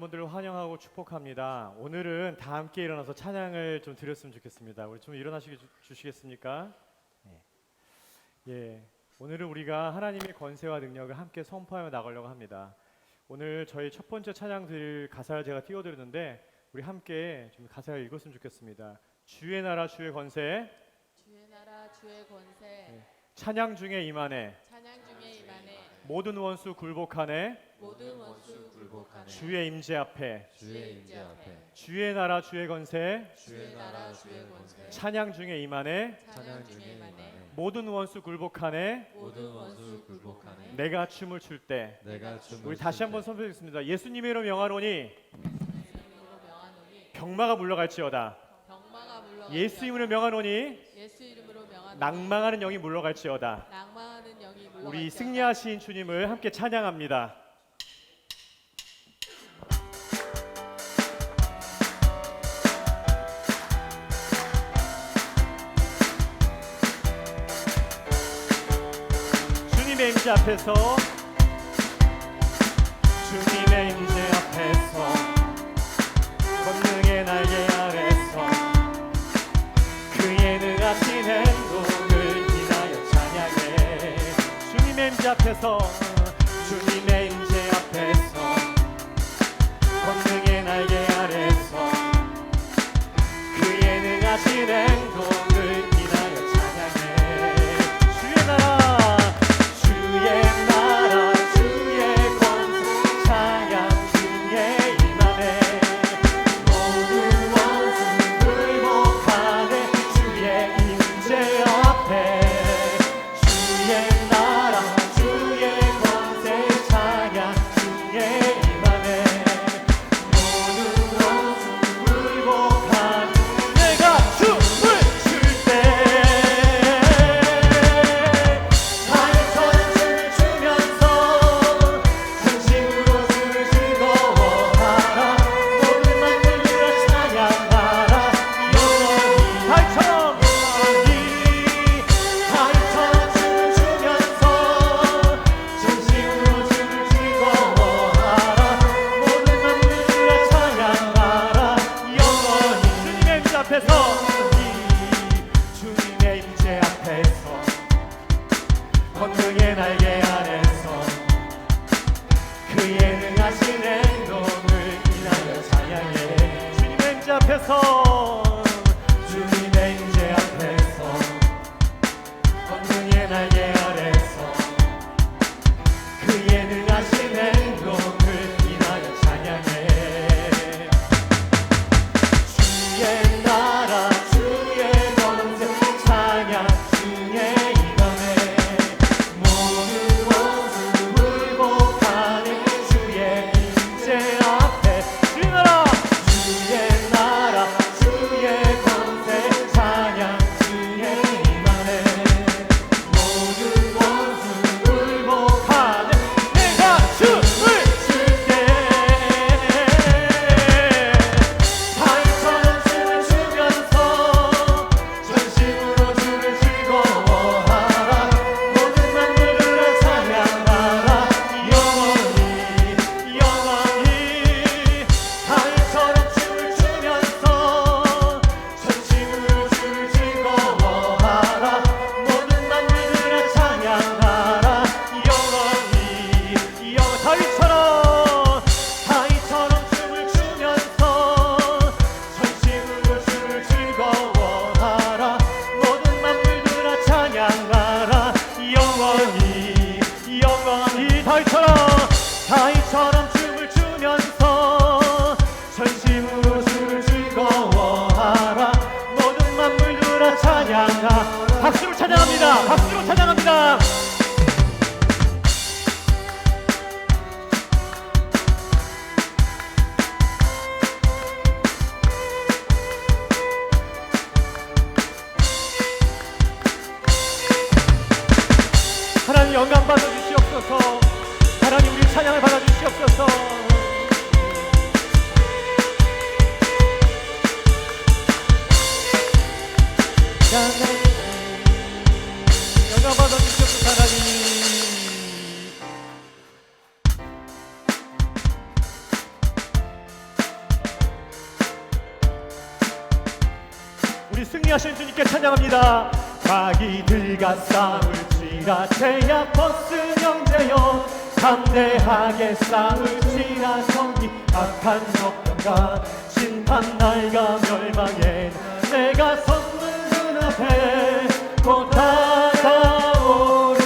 분들을 환영하고 축복합니다. 오늘은 다 함께 일어나서 찬양을 좀 드렸으면 좋겠습니다. 우리 좀 주시겠습니까? 네. 예, 오늘은 우리가 하나님의 권세와 능력을 함께 선포하며 나가려고 합니다. 오늘 저희 첫 번째 찬양 드릴 가사를 제가 띄워드렸는데 우리 함께 좀 가사를 읽었으면 좋겠습니다. 주의 나라 주의 권세, 주의 나라 주의 권세, 네. 찬양 중에 임하네, 찬양 중에 임하네, 모든 원수 굴복하네, 모든 원수 굴복하네, 주의 임재 앞에, 주의 임재 앞에, 주의 나라 주의 권세, 주의 나라 주의 권세, 찬양 중에 임하네, 찬양 중에 임하네, 모든 원수 굴복하네, 모든 원수 굴복하네, 내가 춤을 출 때. 내가 춤을 우리 다시 한번 선포하겠습니다. 예수님의 이름 명하노니 이름으로 명하노니 병마가 물러갈지어다. 병마가 물러갈지어다. 예수 이름으로 명하노니 예수 이름으로 명하노니 낭망하는 영이 물러갈지어다. 낭망하는 영이 물러갈지어다. 우리 승리하신 주님을 함께 찬양합니다. 주님의 임재 앞에서, 주님의 임재 앞에서, 권능의 날개 아래서 그의 능하신 행동을 인하여 찬양해. 주님의 임재 앞에서, 주님의 임재 앞에서, 권능의 날개 아래서 그의 능하신 행동을 인하여 찬양해. 주의 나라 주의 나라 주의 권세 찬양 중에 임하네. 모든 원수 굴복하네. 주의 임재 앞에 주의 나라 주의 권세 찬양 중에 임하네. 모든 원수 굴복하네. 내가 춤을 출 주님의 임재 앞에서 권능의 날개 아래서 그의 능하신 행동을 인하여 찬양해. 주님의 임재 앞에서, 주님의 임재 앞에서, 권능의 날개 아래서 그의 능하신 행동을 인하여 찬양해. 주의 나라 주의 권세 찬양 중에 임하네. 모든 원수 굴복하네. 주의 임재 앞에 주의 나라 주의 권세 찬양 중에 임하네. 모든 원수 굴복하네. 내가 춤을 출때 달처럼 춤을 추면서 전심으로 주를 즐거워하라. 모든 만물들아 찬양하라. 영원히 달처럼 춤을 추면서 전심으로 주를 즐거워하라. 모든 만물들아 찬양하라. 영원히 다윗처럼 춤을 추면서 전심으로 주를 즐거워하라. 모든 만물들아 찬양하라. 영원히 다윗처럼 춤을 추면서 전심으로 주를 즐거워하라. 모든 만물들아 찬양하라. 박수로 찬양합니다. 박수로 찬양합니다. 하나님 영광 받아주시옵소서. 하나님 우리 찬양을 받아주시옵소서. 영광 받아주시옵소서. 하나님 우리 승리하신 주님께 찬양합니다. 자기들과 싸울지라 제약 벗은 형제여, 담대하게 싸울지라 성기 악한 역병과 심판날과 멸망에 내가 섰는 눈앞에 곧 다가오는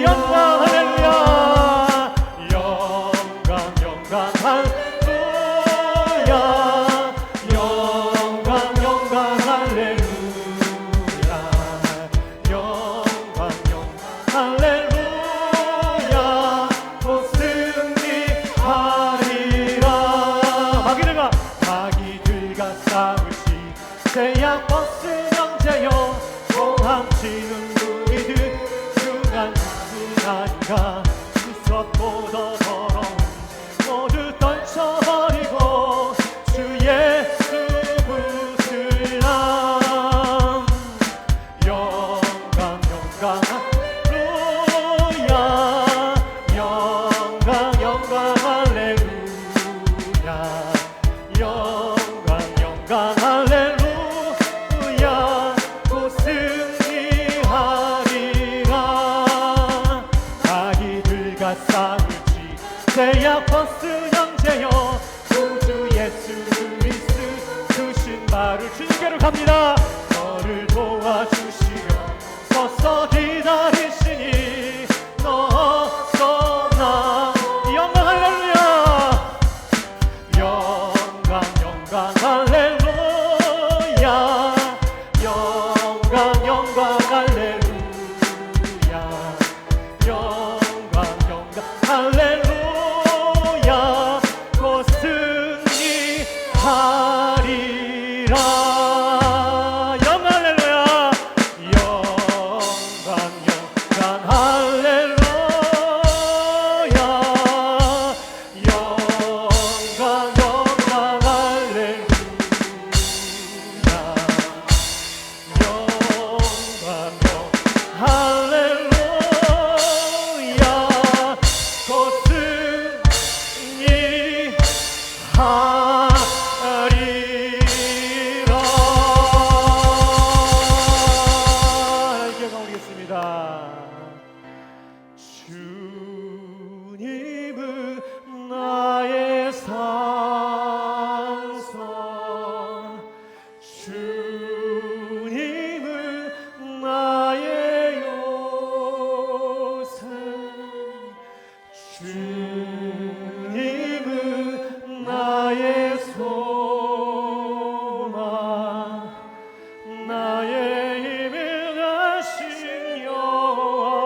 영광 할렐루야. 영광 영광 할렐루야. 영광 영광 할렐루야. 영광 영광 할렐루야. 곧 승리하리라. 자기들과 싸울지 제약 벗은 형제여, 공함치는 우리들 중한 순간인가 수석보다 더러운 모두 떨쳐버리고 주 예수 붙들라. 영광 영광 할렐루야. 영광 영광 할렐루야. 영광 영광 할렐루야. 곧 승리하리라. 자기들과 싸울지 제약 벗은 형제여, 구주 예수 그리스도 주신 말을 주님께로 갑니다. 너를 도와주시려 서서 기다리시니 너서 나. 영광 할렐루야. 영광 영광 할렐루야. 영광 영광 할렐루야. 영광 영광 할렐루야. 곧 승리하리라. 영광 할렐루야. 영광 영광 할렐루야. 영광 영광 할렐루야. 영광 할렐루야. 곧 승리하리라. 기억하겠습니다. 주님은 나의 산성, 주님은 나의 요새, 주님은 나의 소망, 나의 힘을 가신 여호와.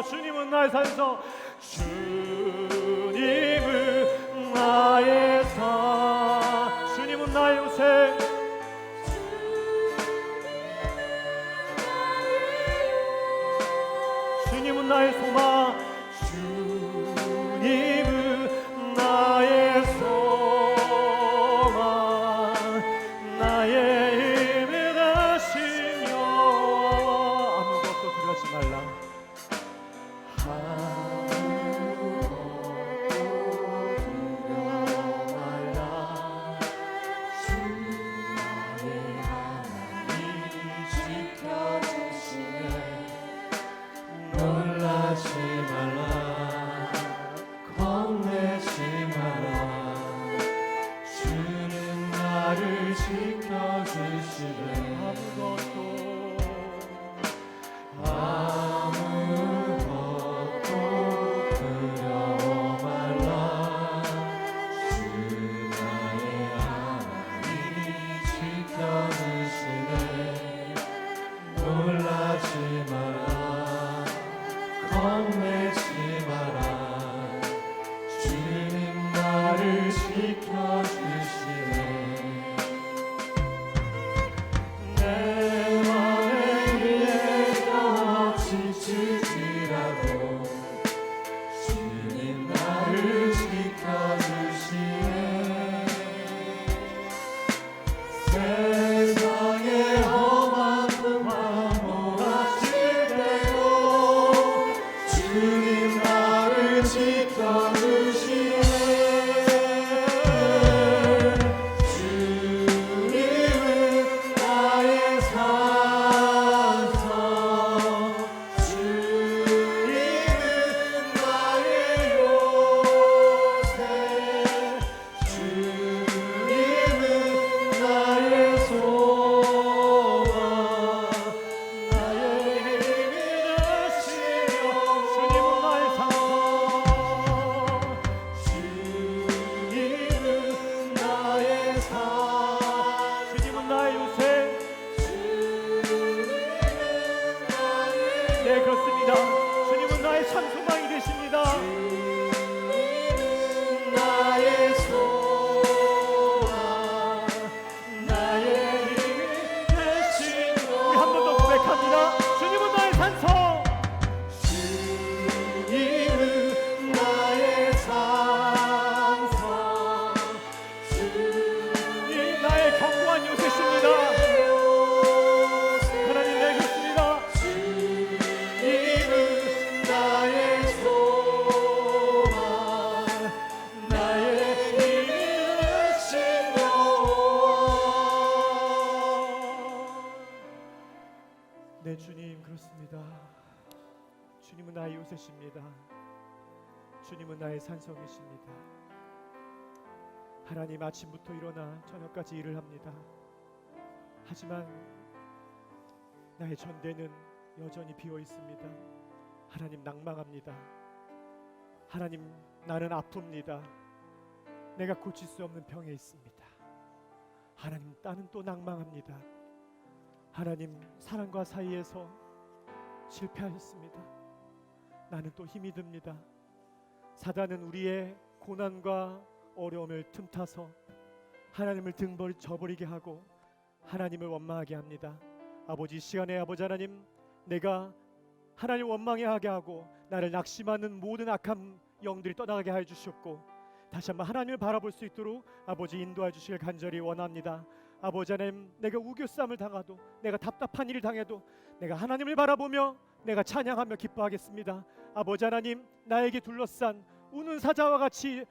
주님은 나의 산성, 주님은 나의 산, 주님은 나의 요새, 주님은 나의 소망, 주님은 나의 소망, 나의 힘을 가신 여호와. 아무것도 두려워하지 말라. 놀라지 말라, 겁내지 마라. 주는 나를 지켜주시네. 아무것도 두려워 말라. 주 나의 하나님이 지켜주시네. 놀라지 마라, 겁내지 마라. 주님 나를 지켜주시네. 네, 그렇습니다. 주님은 나의 참 소망이 되십니다. 나의 소망 나의 힘 되신 우리 한 번 더 고백합니다. 주님은 나의 산성. 주님은 나의 산성 이 나의 견고한 요새십니다. 하나님 네, 그렇습니다. 주님은 나의 소망 나의 힘 되신 네, 주님 그렇습니다. 주님은 나의 요새십니다. 주님은 나의 산성이십니다. 하나님 아침부터 일어나 저녁까지 일을 합니다. 하지만 나의 전대는 여전히 비어 있습니다. 하나님 낭망합니다. 하나님 나는 아픕니다. 내가 고칠 수 없는 병에 있습니다. 하나님 나는 또 낭망합니다. 하나님 사랑과 사이에서 실패하셨습니다. 나는 또 힘이 듭니다. 사단은 우리의 고난과 어려움을 틈타서 하나님을 등벌 저버리게 하고 하나님을 원망하게 합니다. 아버지, 이 시간에 아버지 하나님, 내가 하나님 원망하게 하고 나를 낙심하는 모든 악한 영들이 떠나가게 하여 주셨고 다시 한번 하나님을 바라볼 수 있도록 아버지 인도해 주시길 간절히 원합니다. 아버지 하나님, 내가 우겨쌈을 당하도 내가 답답한 일을 당해도 내가 하나님을 바라보며 내가 찬양하며 기뻐하겠습니다. 아버지 하나님, 나에게 둘러싼 우는 사자와 같이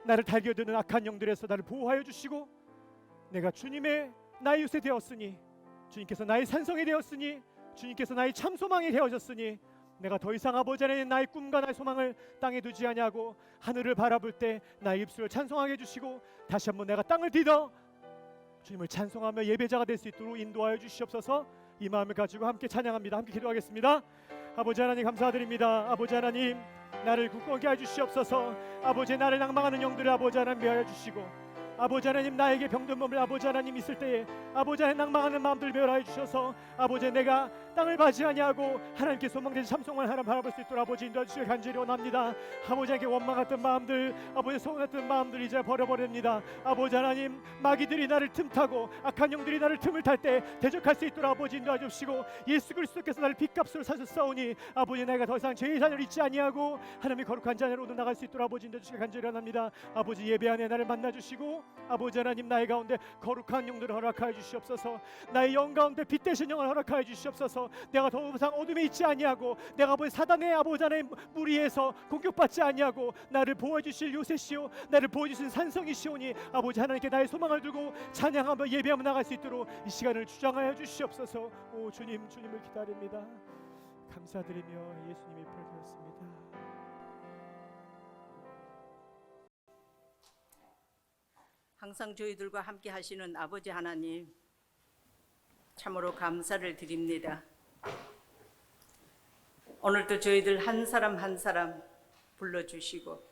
나를 달겨드는 악한 영들에서 나를 보호하여 주시고 내가 주님의 나의 요새 되었으니 주님께서 나의 산성이 되었으니 주님께서 나의 참 소망이 되어졌으니 내가 더 이상 아버지 하나님 나의 꿈과 나의 소망을 땅에 두지 아니하고 하늘을 바라볼 때 나의 입술을 찬송하게 해주시고 다시 한번 내가 땅을 디뎌 주님을 찬송하며 예배자가 될 수 있도록 인도하여 주시옵소서. 이 마음을 가지고 함께 찬양합니다. 함께 기도하겠습니다. 아버지 하나님 감사드립니다. 아버지 하나님 나를 굳건케 하여 주시옵소서. 아버지 나를 낭망하는 영들을 아버지 하나님 메하여 주시고 아버지 하나님 나에게 병든 몸을 아버지 하나님 있을 때에 아버지 하나님 낭망하는 마음들 멸하여 주셔서 아버지 내가 땅을 바지 아니하고 하나님께 소망되는 참송만 하나님 바라볼 수 있도록 아버지 인도해 주시길 간절히 원합니다. 아버지 하나님께 원망했던 마음들 아버지 소원했던 마음들 이제 버려버립니다. 아버지 하나님 마귀들이 나를 틈타고 악한 영들이 나를 틈을 탈 때 대적할 수 있도록 아버지 인도해 주시고 예수 그리스도께서 나를 빚값으로 사셨사오니 아버지 내가 더 이상 죄의 자녀를 잊지 아니하고 하나님의 거룩한 자녀로 나갈 수 있도록 아버지 인도해 주시길 간절히 원합니다. 아버지 예배 안에 나를 만나 주시고 아버지 하나님 나의 가운데 거룩한 영들을 허락하여 주시옵소서. 나의 영 가운데 빛 되신 영을 허락하여 주시옵소서. 내가 더 이상 어둠에 있지 아니하고 내가 아버지 사단의 아버지 하나님 무리에서 공격받지 아니하고 나를 보호해 주실 요새시오 나를 보호해 주신 산성이시오니 아버지 하나님께 나의 소망을 두고 찬양하며 예배하며 나갈 수 있도록 이 시간을 주장하여 주시옵소서. 오 주님, 주님을 기다립니다. 감사드리며 예수님이 부르셨습니다. 항상 저희들과 함께 하시는 아버지 하나님, 참으로 감사를 드립니다. 오늘도 저희들 한 사람 한 사람 불러주시고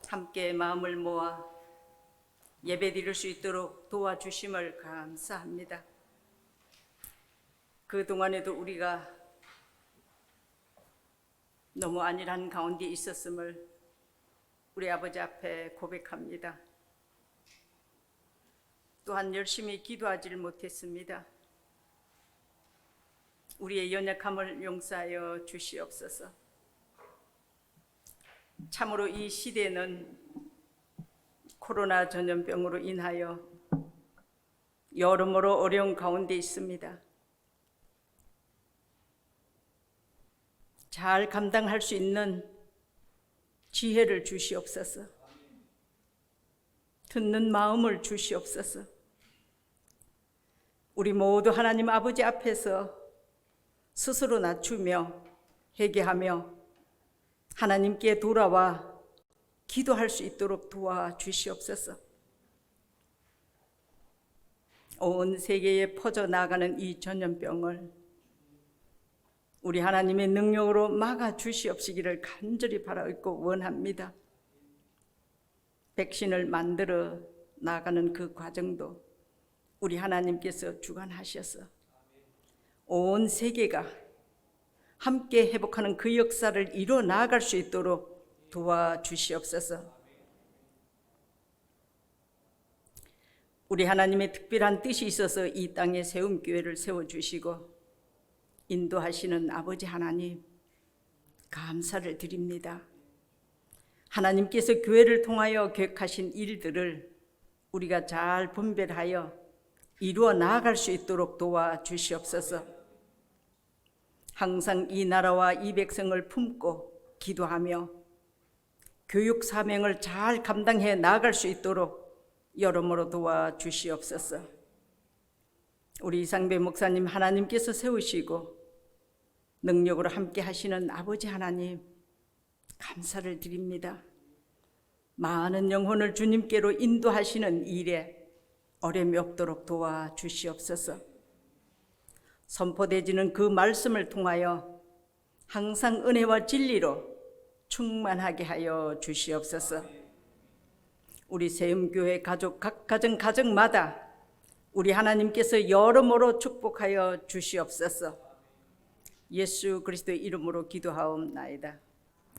함께 마음을 모아 예배 드릴 수 있도록 도와주심을 감사합니다. 그동안에도 우리가 너무 안일한 가운데 있었음을 우리 아버지 앞에 고백합니다. 또한 열심히 기도하지를 못했습니다. 우리의 연약함을 용서하여 주시옵소서. 참으로 이 시대는 코로나 전염병으로 인하여 여러모로 어려운 가운데 있습니다. 잘 감당할 수 있는 지혜를 주시옵소서. 듣는 마음을 주시옵소서. 우리 모두 하나님 아버지 앞에서 스스로 낮추며 회개하며 하나님께 돌아와 기도할 수 있도록 도와주시옵소서. 온 세계에 퍼져나가는 이 전염병을 우리 하나님의 능력으로 막아주시옵시기를 간절히 바라고 원합니다. 백신을 만들어 나가는 그 과정도 우리 하나님께서 주관하셔서 온 세계가 함께 회복하는 그 역사를 이뤄 나아갈 수 있도록 도와주시옵소서. 우리 하나님의 특별한 뜻이 있어서 이 땅에 세움교회를 세워주시고 인도하시는 아버지 하나님, 감사를 드립니다. 하나님께서 교회를 통하여 계획하신 일들을 우리가 잘 분별하여 이루어 나아갈 수 있도록 도와주시옵소서. 항상 이 나라와 이 백성을 품고 기도하며 교육 사명을 잘 감당해 나아갈 수 있도록 여러모로 도와주시옵소서. 우리 이상배 목사님 하나님께서 세우시고 능력으로 함께 하시는 아버지 하나님, 감사를 드립니다. 많은 영혼을 주님께로 인도하시는 일에 어려움이 없도록 도와주시옵소서. 선포되지는 그 말씀을 통하여 항상 은혜와 진리로 충만하게 하여 주시옵소서. 우리 세움교회 가족, 각 가정마다 우리 하나님께서 여러모로 축복하여 주시옵소서. 예수 그리스도의 이름으로 기도하옵나이다.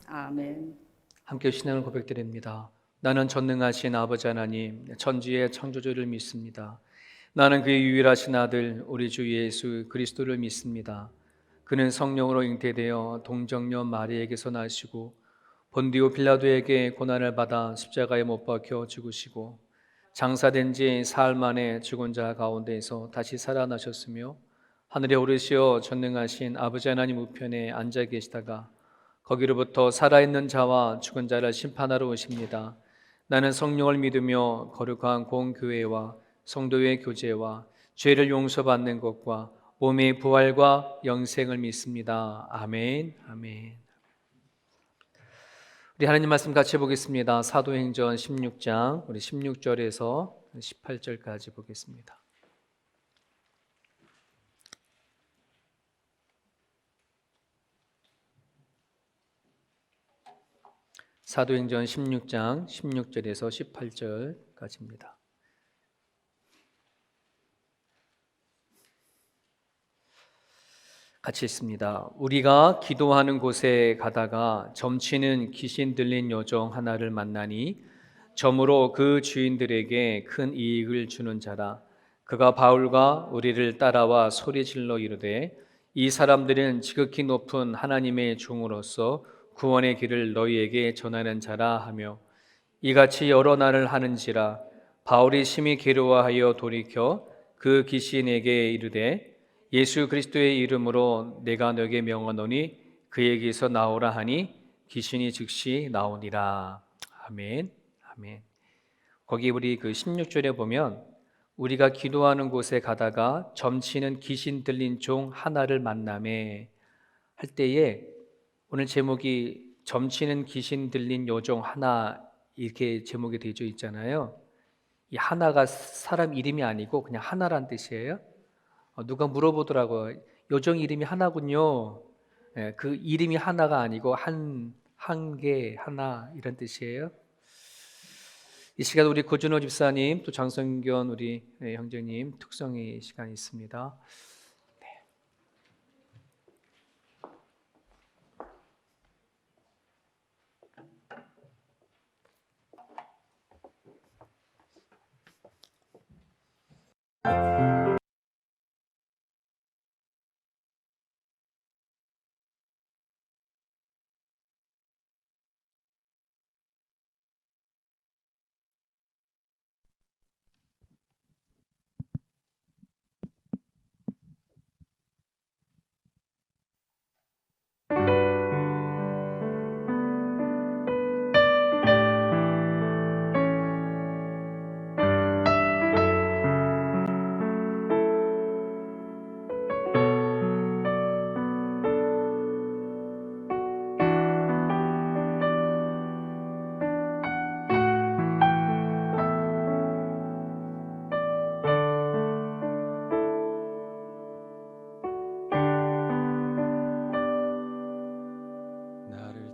아멘. 함께 신앙을 고백드립니다. 나는 전능하신 아버지 하나님, 천지의 창조주를 믿습니다. 나는 그의 유일하신 아들 우리 주 예수 그리스도를 믿습니다. 그는 성령으로 잉태되어 동정녀 마리에게서 나시고 본디오 빌라도에게 고난을 받아 십자가에 못 박혀 죽으시고 장사된 지 사흘 만에 죽은 자 가운데에서 다시 살아나셨으며 하늘에 오르시어 전능하신 아버지 하나님 우편에 앉아 계시다가 거기로부터 살아있는 자와 죽은 자를 심판하러 오십니다. 나는 성령을 믿으며 거룩한 공교회와 성도의 교제와 죄를 용서받는 것과 몸의 부활과 영생을 믿습니다. 아멘. 아멘. 우리 하나님 말씀 같이 보겠습니다. 사도행전 16장 우리 16절에서 18절까지 보겠습니다. 사도행전 16장 16절에서 18절까지입니다. 같이 읽습니다. 우리가 기도하는 곳에 가다가 점치는 귀신 들린 여종 하나를 만나니 점으로 그 주인들에게 큰 이익을 주는 자라. 그가 바울과 우리를 따라와 소리질러 이르되 이 사람들은 지극히 높은 하나님의 종으로서 구원의 길을 너희에게 전하는 자라 하며 이같이 여러 날을 하는지라. 바울이 심히 괴로워하여 돌이켜 그 귀신에게 이르되 예수 그리스도의 이름으로 내가 너에게 명하노니 그에게서 나오라 하니 귀신이 즉시 나오니라. 아멘. 아멘. 거기 우리 그 16절에 보면 우리가 기도하는 곳에 가다가 점치는 귀신 들린 종 하나를 만나매 할 때에 오늘 제목이 점치는 귀신 들린 여종 하나 이렇게 제목이 되어 있잖아요. 이 하나가 사람 이름이 아니고 그냥 하나란 뜻이에요. 누가 물어보더라고요. 여종 이름이 하나군요. 그 이름이 하나가 아니고 한 개, 하나 이런 뜻이에요. 이 시간 우리 고준호 집사님 또 장성균 우리 형제님 특성의 시간이 있습니다.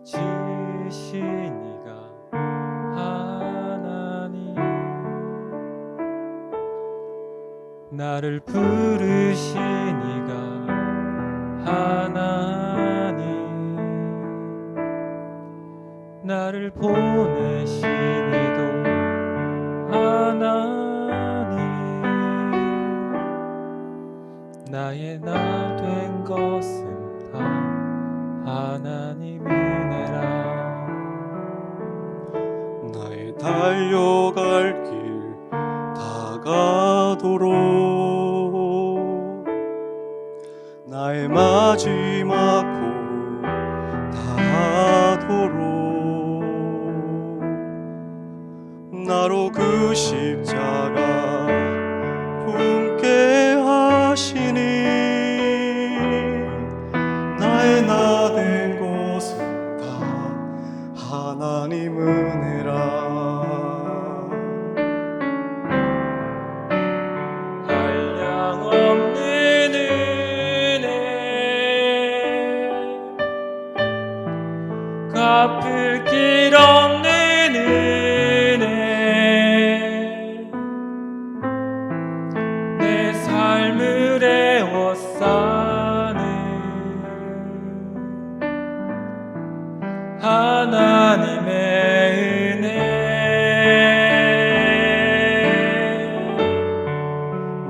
지으신 이가 하나님, 나를 부르신 이가 하나님 나를 보내신 이도 하나님 나의 나 된 것은 다 하나님 은혜라 나의 달려갈 길 다가도록 나의 마지막 고 다하도록 나로 그 십자가 품게 하시니 나의 나 된 것은 다 하나님 은혜라 한량 없는 은혜 갚을 길 없는 은혜 내 삶을 애워싸는 하나님의 은혜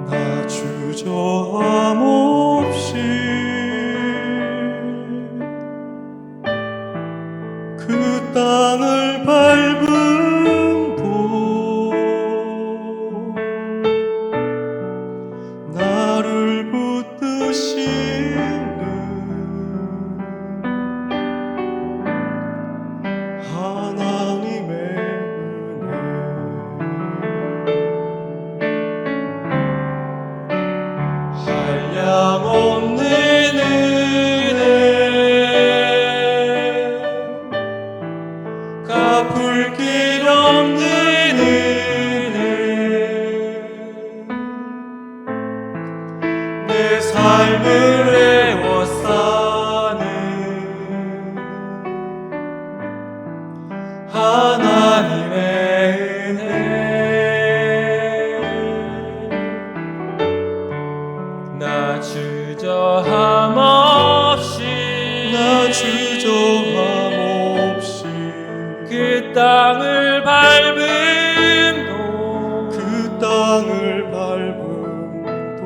나 주저함 없이 그 땅을 밟음도 나를 붙드시는 하나님의 은혜 한량 없는 은혜 갚을 길 없는 은혜 내 삶을 애워싸는 하나님의 은혜 나 주저함 없이 그 땅을 밟음도 그 땅을 밟음도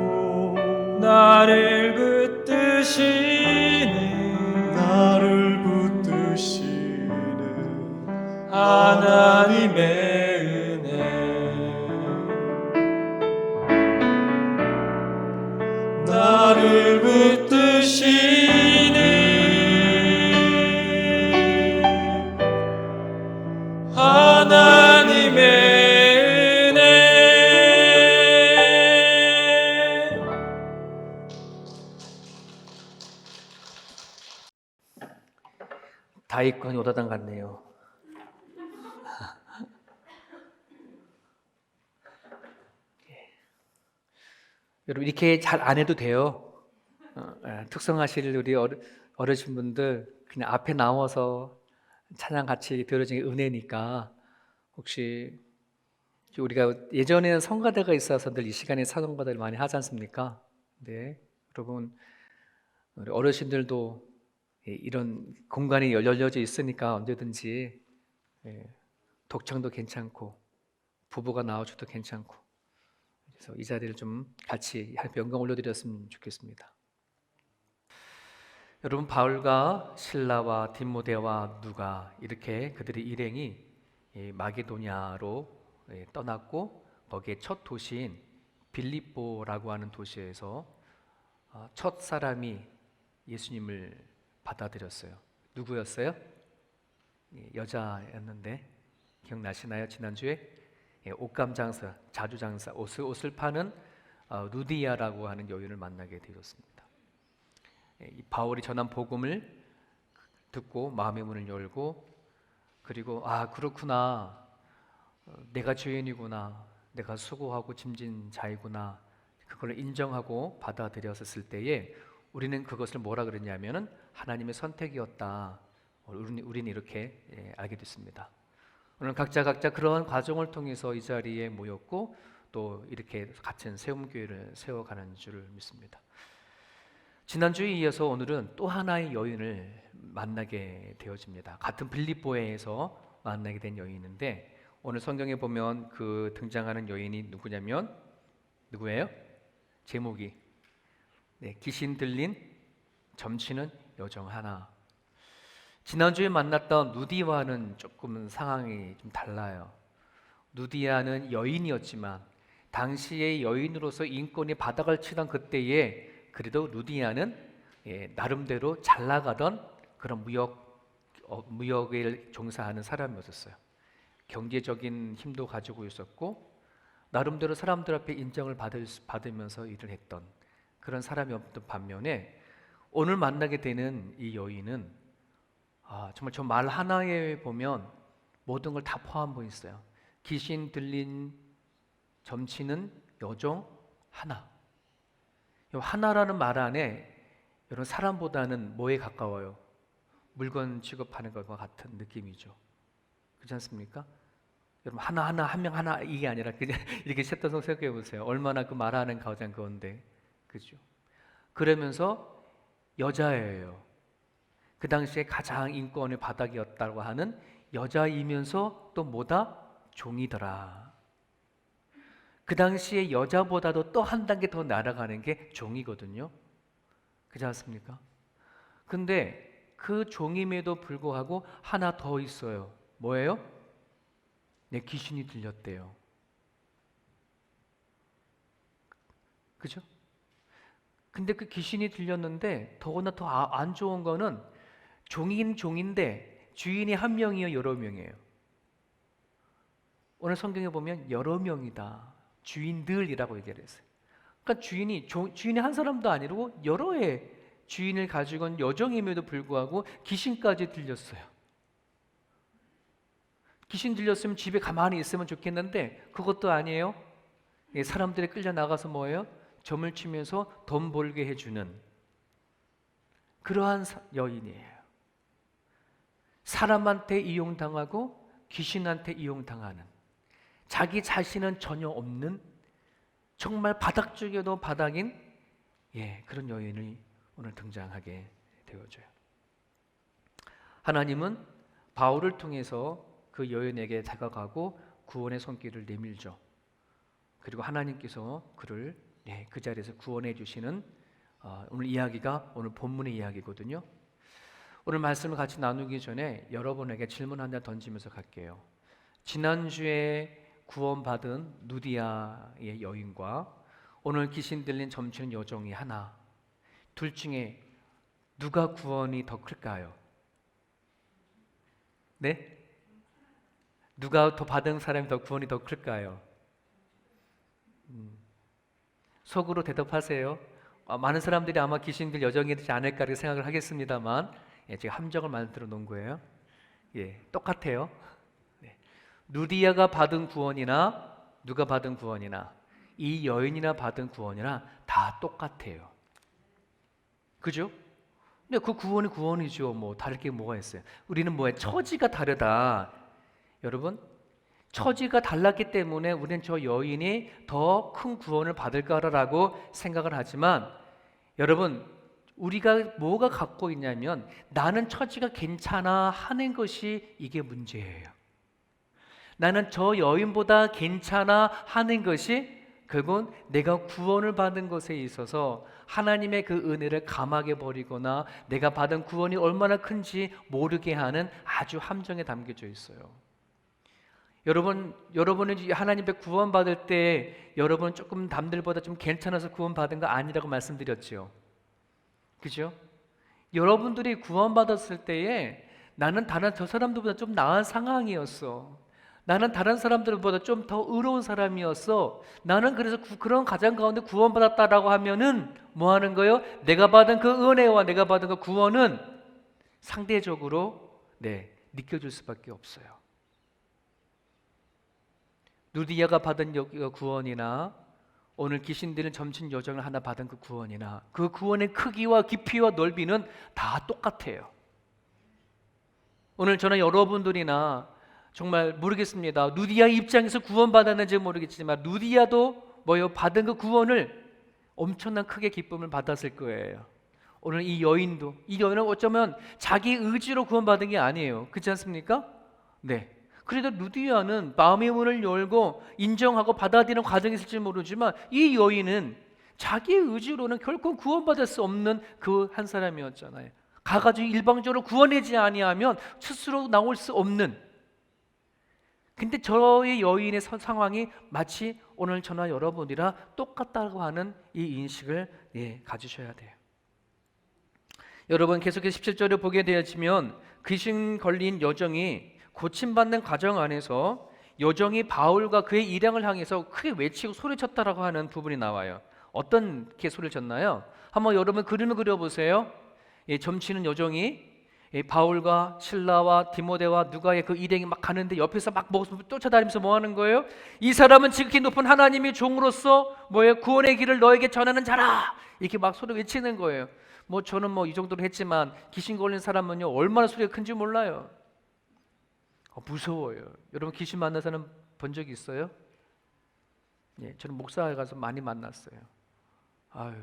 나를 붙드시는 하나님의 은혜 나를 붙드시는 하나님의 은혜 다윗권이 오다당 같네요. 여러분 이렇게 잘 안 해도 돼요. 특성하실 우리 어르신분들 그냥 앞에 나와서 찬양 같이 들어주는 게 은혜니까 혹시 우리가 예전에는 성가대가 있어서 늘 이 시간에 성가대를 많이 하지 않습니까? 네, 여러분 우리 어르신들도 이런 공간이 열려져 있으니까 언제든지 독창도 괜찮고 부부가 나와줘도 괜찮고 그래서 이 자리를 좀 같이 영광 올려드렸으면 좋겠습니다. 여러분 바울과 실라와 디모데와 누가 이렇게 그들의 일행이 마게도냐로 떠났고 거기에 첫 도시인 빌립보라고 하는 도시에서 첫 사람이 예수님을 받아들였어요. 누구였어요? 여자였는데 기억나시나요? 지난주에 옷감 장사, 자주 장사, 옷을 파는 루디아라고 하는 여인을 만나게 되었습니다. 이 바울이 전한 복음을 듣고 마음의 문을 열고 그리고 그렇구나, 내가 죄인이구나, 내가 수고하고 짐진 자이구나, 그걸 인정하고 받아들였을 때에 우리는 그것을 뭐라 그랬냐면은 하나님의 선택이었다. 우리는 이렇게 알게 됐습니다. 오늘 각자 그런 과정을 통해서 이 자리에 모였고 또 이렇게 같은 세움교회를 세워가는 줄을 믿습니다. 지난주에 이어서 오늘은 또 하나의 여인을 만나게 되어집니다. 같은 빌립보에서 만나게 된 여인인데 오늘 성경에 보면 그 등장하는 여인이 누구냐면 누구예요? 제목이 귀신 들린 점치는 여정 하나. 지난주에 만났던 누디와는 조금 상황이 좀 달라요. 누디아는 여인이었지만 당시의 여인으로서 인권이 바닥을 치던 그때에 그래도 누디아는 나름대로 잘 나가던 그런 무역을 종사하는 사람이었어요. 경제적인 힘도 가지고 있었고 나름대로 사람들 앞에 인정을 받으면서 일을 했던 그런 사람이었던 반면에 오늘 만나게 되는 이 여인은 정말 저 말 하나에 보면 모든 걸 다 포함하고 있어요. 귀신 들린 점치는 여종 하나. 하나라는 말 안에 여러분 사람보다는 뭐에 가까워요? 물건 취급하는 것과 같은 느낌이죠. 그렇지 않습니까? 여러분 하나 한 명 하나 이게 아니라 그냥 이렇게 셋다성 생각해 보세요. 얼마나 그 말하는 가장 그건데, 그죠? 그러면서 여자예요. 그 당시에 가장 인권의 바닥이었다고 하는 여자이면서 또 뭐다? 종이더라. 그 당시에 여자보다도 또 한 단계 더 날아가는 게 종이거든요. 그렇지 않습니까? 근데 그 종임에도 불구하고 하나 더 있어요. 뭐예요? 귀신이 들렸대요. 그죠? 근데 그 귀신이 들렸는데 더구나 더 안 좋은 거는 종인 종인데 주인이 한 명이에요, 여러 명이에요? 오늘 성경에 보면 여러 명이다. 주인들이라고 얘기를 했어요. 그러니까 주인이 한 사람도 아니고 여러의 주인을 가지고 온 여정임에도 불구하고 귀신까지 들렸어요. 귀신 들렸으면 집에 가만히 있으면 좋겠는데 그것도 아니에요. 사람들이 끌려 나가서 뭐예요? 점을 치면서 돈 벌게 해주는 그러한 여인이에요. 사람한테 이용당하고 귀신한테 이용당하는, 자기 자신은 전혀 없는 정말 바닥 중에도 바닥인 그런 여인이 오늘 등장하게 되어져요. 하나님은 바울을 통해서 그 여인에게 다가가고 구원의 손길을 내밀죠. 그리고 하나님께서 그를 그 자리에서 구원해 주시는 오늘 이야기가 오늘 본문의 이야기거든요. 오늘 말씀을 같이 나누기 전에 여러분에게 질문 하나 던지면서 갈게요. 지난주에 구원받은 누디아의 여인과 오늘 귀신 들린 점치는 여종이 하나, 둘 중에 누가 구원이 더 클까요? 네? 누가 더 받은 사람이 더 구원이 더 클까요? 속으로 대답하세요. 많은 사람들이 아마 귀신들 여정이 되지 않을까 이렇게 생각을 하겠습니다만 제가 함정을 만들어 놓은 거예요. 똑같아요. 누디아가 받은 구원이나 누가 받은 구원이나 이 여인이나 받은 구원이나 다 똑같아요. 그죠? 근데 그 구원이 구원이죠. 뭐 다를 게 뭐가 있어요? 우리는 뭐예요? 처지가 다르다. 여러분, 처지가 달랐기 때문에 우리는 저 여인이 더 큰 구원을 받을 거라고 생각을 하지만 여러분, 우리가 뭐가 갖고 있냐면 나는 처지가 괜찮아 하는 것이 이게 문제예요. 나는 저 여인보다 괜찮아 하는 것이 결국은 내가 구원을 받은 것에 있어서 하나님의 그 은혜를 감하게 버리거나 내가 받은 구원이 얼마나 큰지 모르게 하는 아주 함정에 담겨져 있어요. 여러분은 하나님의 구원받을 때 여러분 조금 남들보다 좀 괜찮아서 구원받은 거 아니라고 말씀드렸죠. 그죠? 여러분들이 구원받았을 때에 나는 다른 저 사람들보다 좀 나은 상황이었어. 나는 다른 사람들보다 좀 더 의로운 사람이었어. 나는 그래서 그런 가정 가운데 구원받았다라고 하면은 뭐 하는 거예요? 내가 받은 그 은혜와 내가 받은 그 구원은 상대적으로 느껴질 수밖에 없어요. 누디아가 받은 구원이나 오늘 귀신 들린 점친 여정을 하나 받은 그 구원이나 그 구원의 크기와 깊이와 넓이는 다 똑같아요. 오늘 저는 여러분들이나 정말 모르겠습니다. 누디아 입장에서 구원받았는지 모르겠지만 누디아도 받은 그 구원을 엄청난 크게 기쁨을 받았을 거예요. 오늘 이 여인은 어쩌면 자기 의지로 구원받은 게 아니에요. 그렇지 않습니까? 네. 그래도 루디아는 마음의 문을 열고 인정하고 받아들이는 과정이 있을지 모르지만 이 여인은 자기의 의지로는 결코 구원받을 수 없는 그 한 사람이었잖아요. 가가지고 일방적으로 구원하지 아니하면 스스로 나올 수 없는. 근데 저의 여인의 상황이 마치 오늘 저나 여러분이랑 똑같다고 하는 이 인식을 가지셔야 돼요. 여러분 계속해서 17절을 보게 되어지면 귀신 걸린 여정이 고침받는 과정 안에서 여정이 바울과 그의 일행을 향해서 크게 외치고 소리쳤다라고 하는 부분이 나와요. 어떤 게 소리를 쳤나요? 한번 여러분 그림을 그려보세요. 점치는 여정이 바울과 실라와 디모데와 누가의 그 일행이 막 가는데 옆에서 막 쫓아다니면서 뭐 하는 거예요? 이 사람은 지극히 높은 하나님의 종으로서 구원의 길을 너에게 전하는 자라, 이렇게 막 소리 외치는 거예요. 저는 이 정도로 했지만 귀신 걸린 사람은요 얼마나 소리가 큰지 몰라요. 무서워요. 여러분 귀신 만난 사람 본 적이 있어요? 저는 목사에 가서 많이 만났어요. 아유,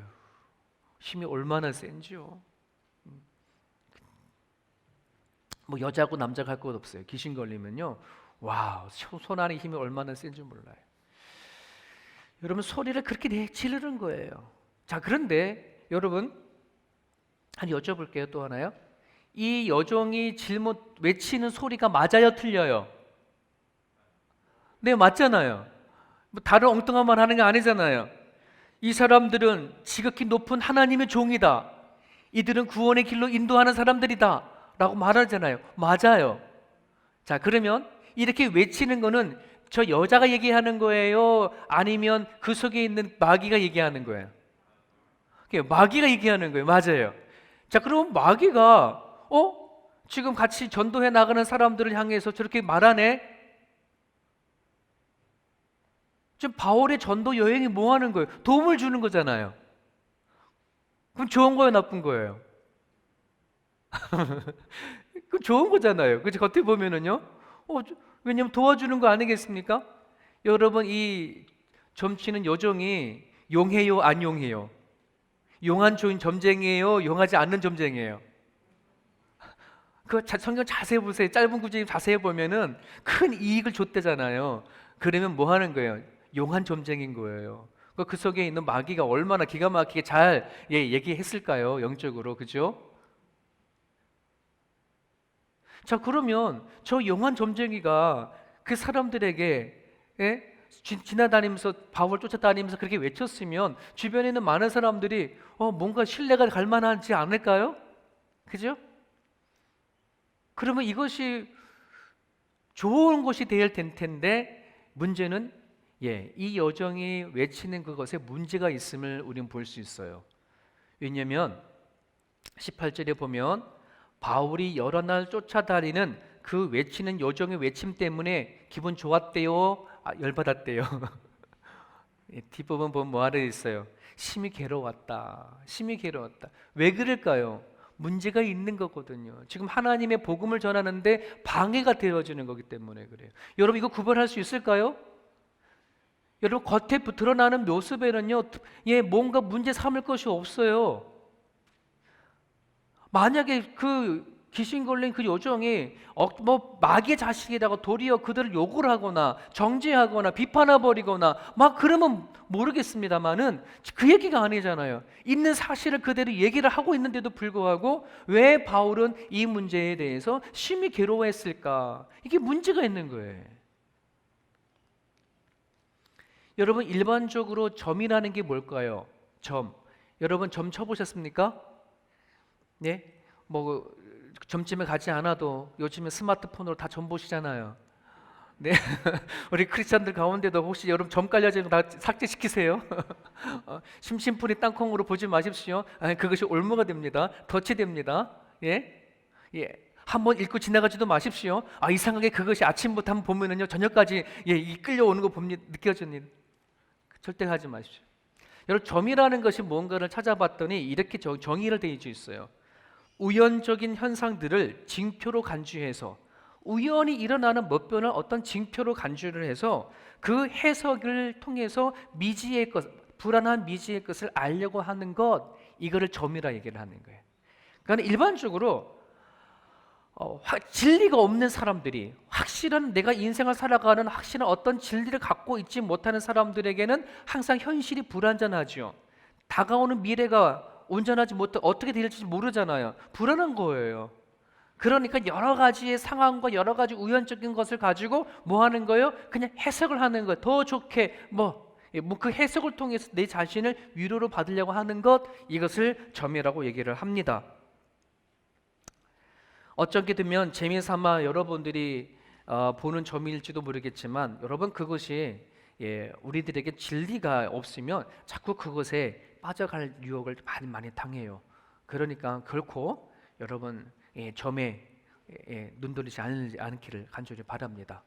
힘이 얼마나 센지요. 여자고 남자고 할 것 없어요. 귀신 걸리면요, 와, 손 안에 힘이 얼마나 센지 몰라요. 여러분 소리를 그렇게 지르는 거예요. 자, 그런데 여러분 한 여쭤볼게요. 또 하나요. 이 여종이 외치는 소리가 맞아요, 틀려요? 네, 맞잖아요. 다른 엉뚱한 말 하는 게 아니잖아요. 이 사람들은 지극히 높은 하나님의 종이다, 이들은 구원의 길로 인도하는 사람들이다 라고 말하잖아요. 맞아요. 자, 그러면 이렇게 외치는 거는 저 여자가 얘기하는 거예요? 아니면 그 속에 있는 마귀가 얘기하는 거예요? 마귀가 얘기하는 거예요. 맞아요. 자, 그럼 마귀가 지금 같이 전도해 나가는 사람들을 향해서 저렇게 말하네? 지금 바울의 전도 여행이 뭐 하는 거예요? 도움을 주는 거잖아요. 그럼 좋은 거예요, 나쁜 거예요? 그 좋은 거잖아요. 그치? 겉에 보면은요. 왜냐면 도와주는 거 아니겠습니까? 여러분 이 점치는 여종이 용해요, 안 용해요? 용한 좋은 점쟁이에요, 용하지 않는 점쟁이에요? 그 성경 자세히 보세요. 짧은 구절이 자세히 보면은 큰 이익을 줬대잖아요. 그러면 뭐 하는 거예요? 용한 점쟁인 거예요. 그 속에 있는 마귀가 얼마나 기가 막히게 잘 얘기했을까요? 영적으로, 그죠? 자, 그러면 저 용한 점쟁이가 그 사람들에게 지나다니면서 바울 쫓아다니면서 그렇게 외쳤으면 주변에 있는 많은 사람들이 뭔가 신뢰가 갈 만하지 않을까요? 그죠? 그러면 이것이 좋은 것이 될 텐데 문제는 이 여정이 외치는 그것에 문제가 있음을 우리는 볼 수 있어요. 왜냐하면 18절에 보면 바울이 여러 날 쫓아다니는 그 외치는 여정의 외침 때문에 기분 좋았대요? 열받았대요? 뒷부분 보면 뭐하러 있어요? 심히 괴로웠다. 심히 괴로웠다. 왜 그럴까요? 문제가 있는 거거든요. 지금 하나님의 복음을 전하는데 방해가 되어지는 거기 때문에 그래요. 여러분 이거 구별할 수 있을까요? 여러분 겉에 드러나는 모습에는요, 뭔가 문제 삼을 것이 없어요. 만약에 그 귀신 걸린 그 여종이 마귀의 자식이라고 도리어 그들을 욕을 하거나 정죄하거나 비판해 버리거나 막 그러면 모르겠습니다만은 그 얘기가 아니잖아요. 있는 사실을 그대로 얘기를 하고 있는데도 불구하고 왜 바울은 이 문제에 대해서 심히 괴로워했을까? 이게 문제가 있는 거예요. 여러분 일반적으로 점이라는 게 뭘까요? 점. 여러분 점 쳐보셨습니까? 네? 점집에 가지 않아도 요즘에 스마트폰으로 다 점 보시잖아요. 네, 우리 크리스찬들 가운데도 혹시 여러분 점 깔려지면 다 삭제시키세요. 심심풀이 땅콩으로 보지 마십시오. 그것이 올무가 됩니다. 덫이 됩니다. 한번 읽고 지나가지도 마십시오. 이상하게 그것이 아침부터 한번 보면은요 저녁까지 끌려오는 거 느껴집니다. 절대 하지 마십시오. 여러분 점이라는 것이 뭔가를 찾아봤더니 이렇게 정의를 되어 있어요. 우연적인 현상들을 징표로 간주해서 우연히 일어나는 몇변을 어떤 징표로 간주를 해서 그 해석을 통해서 미지의 것, 불안한 미지의 것을 알려고 하는 것, 이거를 점이라 얘기를 하는 거예요. 그러니까 일반적으로 진리가 없는 사람들이, 확실한 내가 인생을 살아가는 확실한 어떤 진리를 갖고 있지 못하는 사람들에게는 항상 현실이 불안전하죠. 다가오는 미래가 온전하지 못해 어떻게 될지 모르잖아요. 불안한 거예요. 그러니까 여러 가지의 상황과 여러 가지 우연적인 것을 가지고 뭐 하는 거예요? 그냥 해석을 하는 거예요. 더 좋게 그 해석을 통해서 내 자신을 위로를 받으려고 하는 것, 이것을 점이라고 얘기를 합니다. 어쩌게 되면 재미삼아 여러분들이 보는 점일지도 모르겠지만, 여러분 그것이 우리들에게 진리가 없으면 자꾸 그것에 빠져갈 유혹을 많이 당해요. 그러니까 결코 여러분 점에 눈 돌리지 않기를 간절히 바랍니다.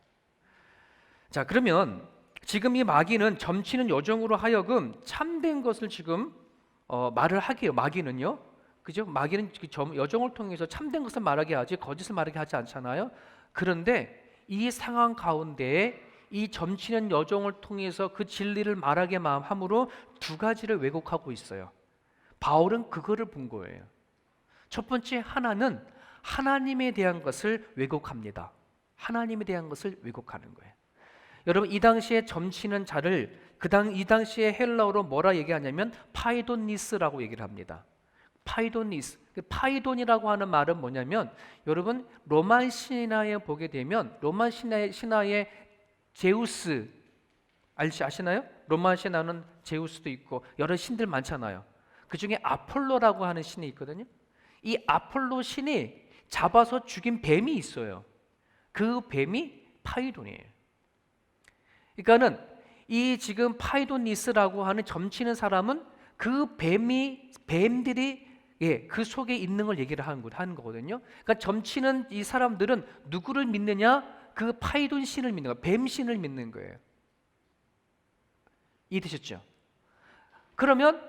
자, 그러면 지금 이 마귀는 점치는 여종으로 하여금 참된 것을 지금 말을 하게 해요. 마귀는요, 그죠? 마귀는 여종을 통해서 참된 것을 말하게 하지 거짓을 말하게 하지 않잖아요. 그런데 이 상황 가운데 이 점치는 여종을 통해서 그 진리를 말하게 함으로 두 가지를 왜곡하고 있어요. 바울은 그거를 본 거예요. 첫 번째, 하나는 하나님에 대한 것을 왜곡합니다. 하나님에 대한 것을 왜곡하는 거예요. 여러분, 이 당시에 점치는 자를 이 당시에 헬라어로 뭐라 얘기하냐면 파이도니스라고 얘기를 합니다. 파이도니스. 파이돈이라고 하는 말은 뭐냐면, 여러분 로만 신화에 보게 되면 로만 신화에 제우스 아시나요? 로만 신화는 제우스도 있고 여러 신들 많잖아요. 그 중에 아폴로라고 하는 신이 있거든요. 이 아폴로 신이 잡아서 죽인 뱀이 있어요. 그 뱀이 파이돈이에요. 그러니까는 이 지금 파이도니스라고 하는 점치는 사람은 그 뱀들이 그 속에 있는 걸 얘기를 하는 거거든요. 그러니까 점치는 이 사람들은 누구를 믿느냐? 그 파이돈 신을 믿는 거예요. 뱀 신을 믿는 거예요. 이해되셨죠? 그러면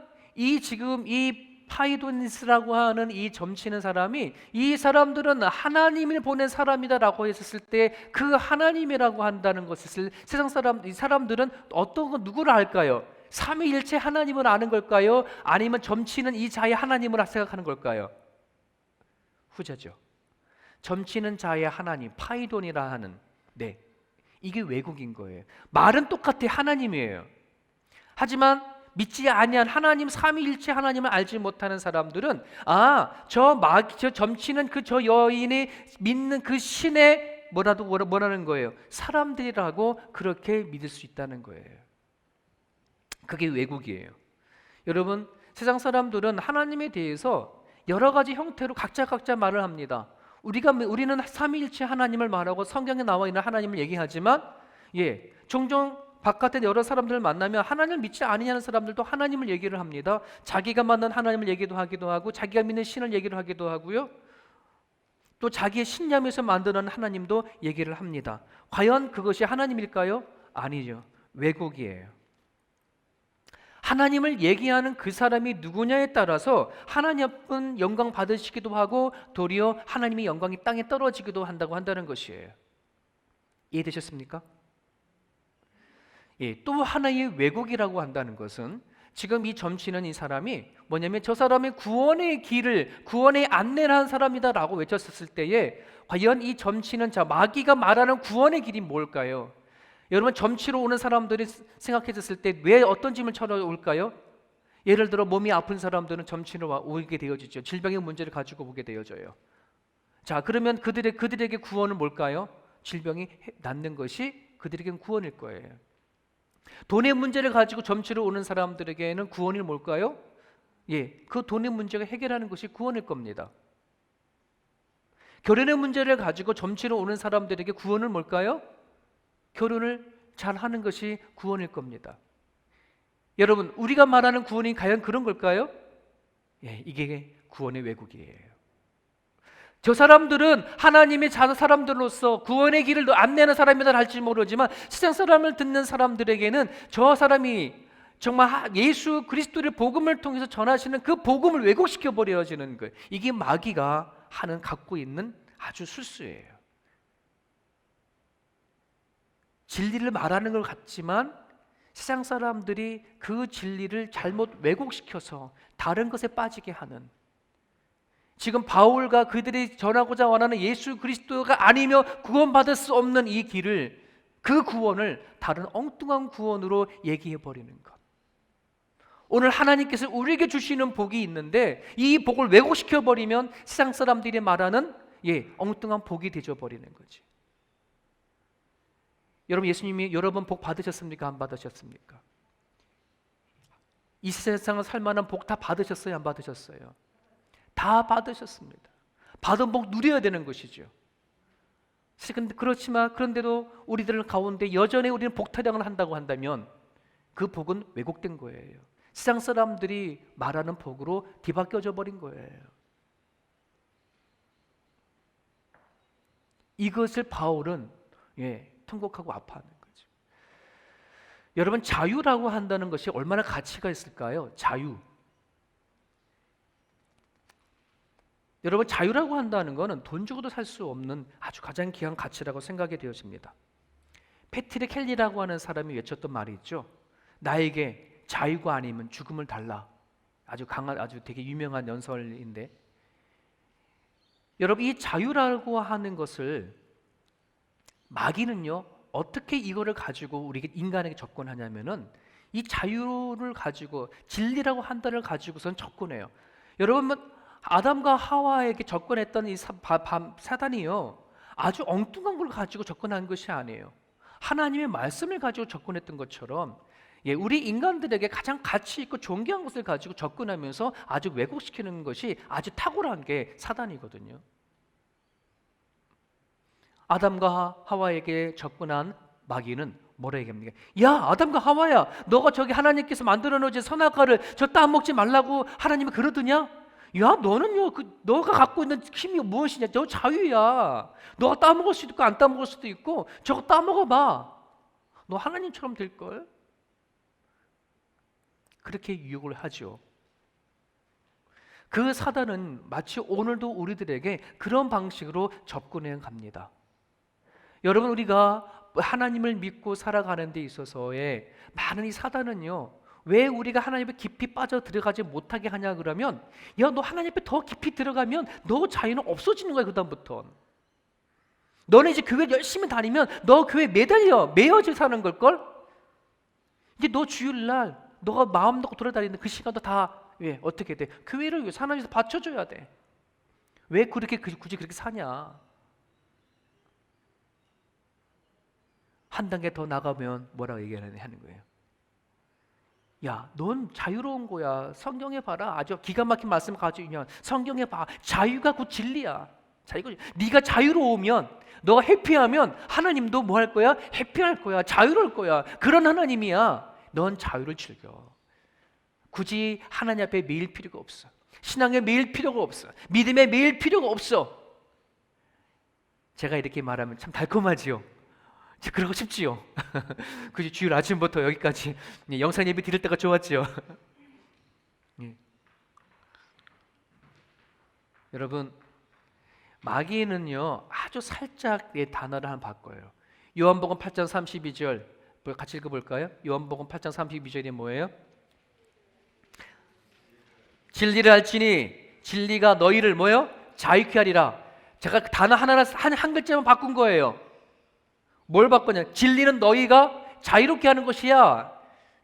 지금 이 파이도니스라고 하는 이 점치는 사람이, 이 사람들은 하나님을 보낸 사람이다라고 했을 때 그 하나님이라고 한다는 것을 이 사람들은 누구를 알까요? 삼위일체 하나님을 아는 걸까요? 아니면 점치는 이 자의 하나님을 생각하는 걸까요? 후자죠. 점치는 자의 하나님, 파이돈이라 하는, 이게 왜곡인 거예요. 말은 똑같아, 하나님이에요. 하지만 믿지 아니한 하나님, 삼위일체 하나님을 알지 못하는 사람들은 저 점치는 저 여인이 믿는 그 신의 뭐라는 거예요? 사람들이라고 그렇게 믿을 수 있다는 거예요. 그게 왜곡이에요. 여러분, 세상 사람들은 하나님에 대해서 여러 가지 형태로 각자 말을 합니다. 우리는 삼위일체 하나님을 말하고 성경에 나와 있는 하나님을 얘기하지만, 종종 바깥에 여러 사람들을 만나면 하나님을 믿지 아니하는 사람들도 하나님을 얘기를 합니다. 자기가 만난 하나님을 얘기도 하기도 하고, 자기가 믿는 신을 얘기를 하기도 하고요. 또 자기의 신념에서 만드는 하나님도 얘기를 합니다. 과연 그것이 하나님일까요? 아니죠. 왜곡이에요. 하나님을 얘기하는 그 사람이 누구냐에 따라서 하나님은 영광 받으시기도 하고, 도리어 하나님의 영광이 땅에 떨어지기도 한다는 것이에요. 이해되셨습니까? 또 하나의 왜곡이라고 한다는 것은, 지금 이 점치는 이 사람이 뭐냐면 저 사람의 구원의 안내를 한 사람이다라고 외쳤을 때에, 과연 이 점치는 마귀가 말하는 구원의 길이 뭘까요? 여러분, 점치러 오는 사람들이 생각했을 때 왜 어떤 짐을 쳐올까요? 예를 들어 몸이 아픈 사람들은 점치러 오게 되어지죠. 질병의 문제를 가지고 오게 되어져요. 자, 그러면 그들에게 구원은 뭘까요? 질병이 낫는 것이 그들에게는 구원일 거예요. 돈의 문제를 가지고 점치러 오는 사람들에게는 구원이 뭘까요? 그 돈의 문제가 해결하는 것이 구원일 겁니다. 결혼의 문제를 가지고 점치러 오는 사람들에게 구원은 뭘까요? 결혼을 잘 하는 것이 구원일 겁니다. 여러분, 우리가 말하는 구원이 과연 그런 걸까요? 이게 구원의 왜곡이에요. 저 사람들은 하나님의 사람들로서 구원의 길을 안내하는 사람이다 할지 모르지만, 세상 사람을 듣는 사람들에게는 저 사람이 정말 예수 그리스도의 복음을 통해서 전하시는 그 복음을 왜곡시켜 버려지는 거예요. 이게 마귀가 갖고 있는 아주 술수예요. 진리를 말하는 것 같지만 세상 사람들이 그 진리를 잘못 왜곡시켜서 다른 것에 빠지게 하는, 지금 바울과 그들이 전하고자 원하는 예수 그리스도가 아니며 구원받을 수 없는 이 길을, 그 구원을 다른 엉뚱한 구원으로 얘기해 버리는 것. 오늘 하나님께서 우리에게 주시는 복이 있는데 이 복을 왜곡시켜 버리면 세상 사람들이 말하는 엉뚱한 복이 되져 버리는 거지. 여러분, 예수님이 여러분 복 받으셨습니까? 안 받으셨습니까? 이 세상을 살 만한 복 다 받으셨어요? 안 받으셨어요? 다 받으셨습니다. 받은 복 누려야 되는 것이죠. 그렇지만 그런데도 우리들 가운데 여전히 우리는 복 타령을 한다고 한다면 그 복은 왜곡된 거예요. 세상 사람들이 말하는 복으로 뒤바뀌어져 버린 거예요. 이것을 바울은 통곡하고 아파하는 거죠. 여러분, 자유라고 한다는 것이 얼마나 가치가 있을까요? 자유. 여러분, 자유라고 한다는 것은 돈 주고도 살 수 없는 아주 가장 귀한 가치라고 생각이 되어집니다. 패트릭 켈리라고 하는 사람이 외쳤던 말이 있죠. 나에게 자유가 아니면 죽음을 달라. 아주 강한, 아주 되게 유명한 연설인데, 여러분, 이 자유라고 하는 것을 마귀는요 어떻게 이거를 가지고 우리 인간에게 접근하냐면은 이 자유를 가지고, 진리라고 한다를 가지고선 접근해요. 여러분, 아담과 하와에게 접근했던 이 사단이요 아주 엉뚱한 걸 가지고 접근한 것이 아니에요. 하나님의 말씀을 가지고 접근했던 것처럼 우리 인간들에게 가장 가치 있고 존귀한 것을 가지고 접근하면서 아주 왜곡시키는 것이 아주 탁월한 게 사단이거든요. 아담과 하와에게 접근한 마귀는 뭐라 얘기합니까? 야, 아담과 하와야, 너가 저기 하나님께서 만들어 놓으신 선악과를 저 따먹지 말라고 하나님이 그러더냐? 야, 너는요 너가 갖고 있는 힘이 무엇이냐? 저 자유야. 너가 따먹을 수도 있고 안 따먹을 수도 있고 저거 따먹어봐. 너 하나님처럼 될걸? 그렇게 유혹을 하죠. 그 사단은 마치 오늘도 우리들에게 그런 방식으로 접근해 갑니다. 여러분, 우리가 하나님을 믿고 살아가는 데 있어서의 많은 이 사단은요 왜 우리가 하나님 앞에 깊이 빠져 들어가지 못하게 하냐 그러면, 야, 너 하나님 앞에 더 깊이 들어가면 너 자유는 없어지는 거야. 그 다음부터 너는 이제 교회 열심히 다니면 너 교회 매여져 사는 걸걸? 이제 너 주일날 너가 마음 놓고 돌아다니는 그 시간도 다 어떻게 돼? 교회를 위해서 하나님께서 바쳐줘야 돼. 왜 그렇게 굳이 그렇게 사냐? 한 단계 더 나가면 뭐라고 얘기하는 거예요? 야, 넌 자유로운 거야. 성경에 봐라. 아주 기가 막힌 말씀 가지고 있냐. 성경에 봐. 자유가 곧 진리야. 네가 자유로우면, 너가 해피하면 하나님도 뭐 할 거야? 해피할 거야. 자유로울 거야. 그런 하나님이야. 넌 자유를 즐겨. 굳이 하나님 앞에 매일 필요가 없어. 신앙에 매일 필요가 없어. 믿음에 매일 필요가 없어. 제가 이렇게 말하면 참 달콤하지요. 그러고 싶지요. 그지, 주일 아침부터 여기까지 영상 예배 드릴 때가 좋았지요. 여러분, 마귀는요 아주 살짝 단어를 하나 바꿔요. 요한복음 8장 32절 같이 읽어볼까요? 요한복음 8장 32절이 뭐예요? 진리를 알지니 진리가 너희를 뭐요? 자유케 하리라. 제가 단어 하나를 한 글자만 바꾼 거예요. 뭘 바꾸냐? 진리는 너희가 자유롭게 하는 것이야.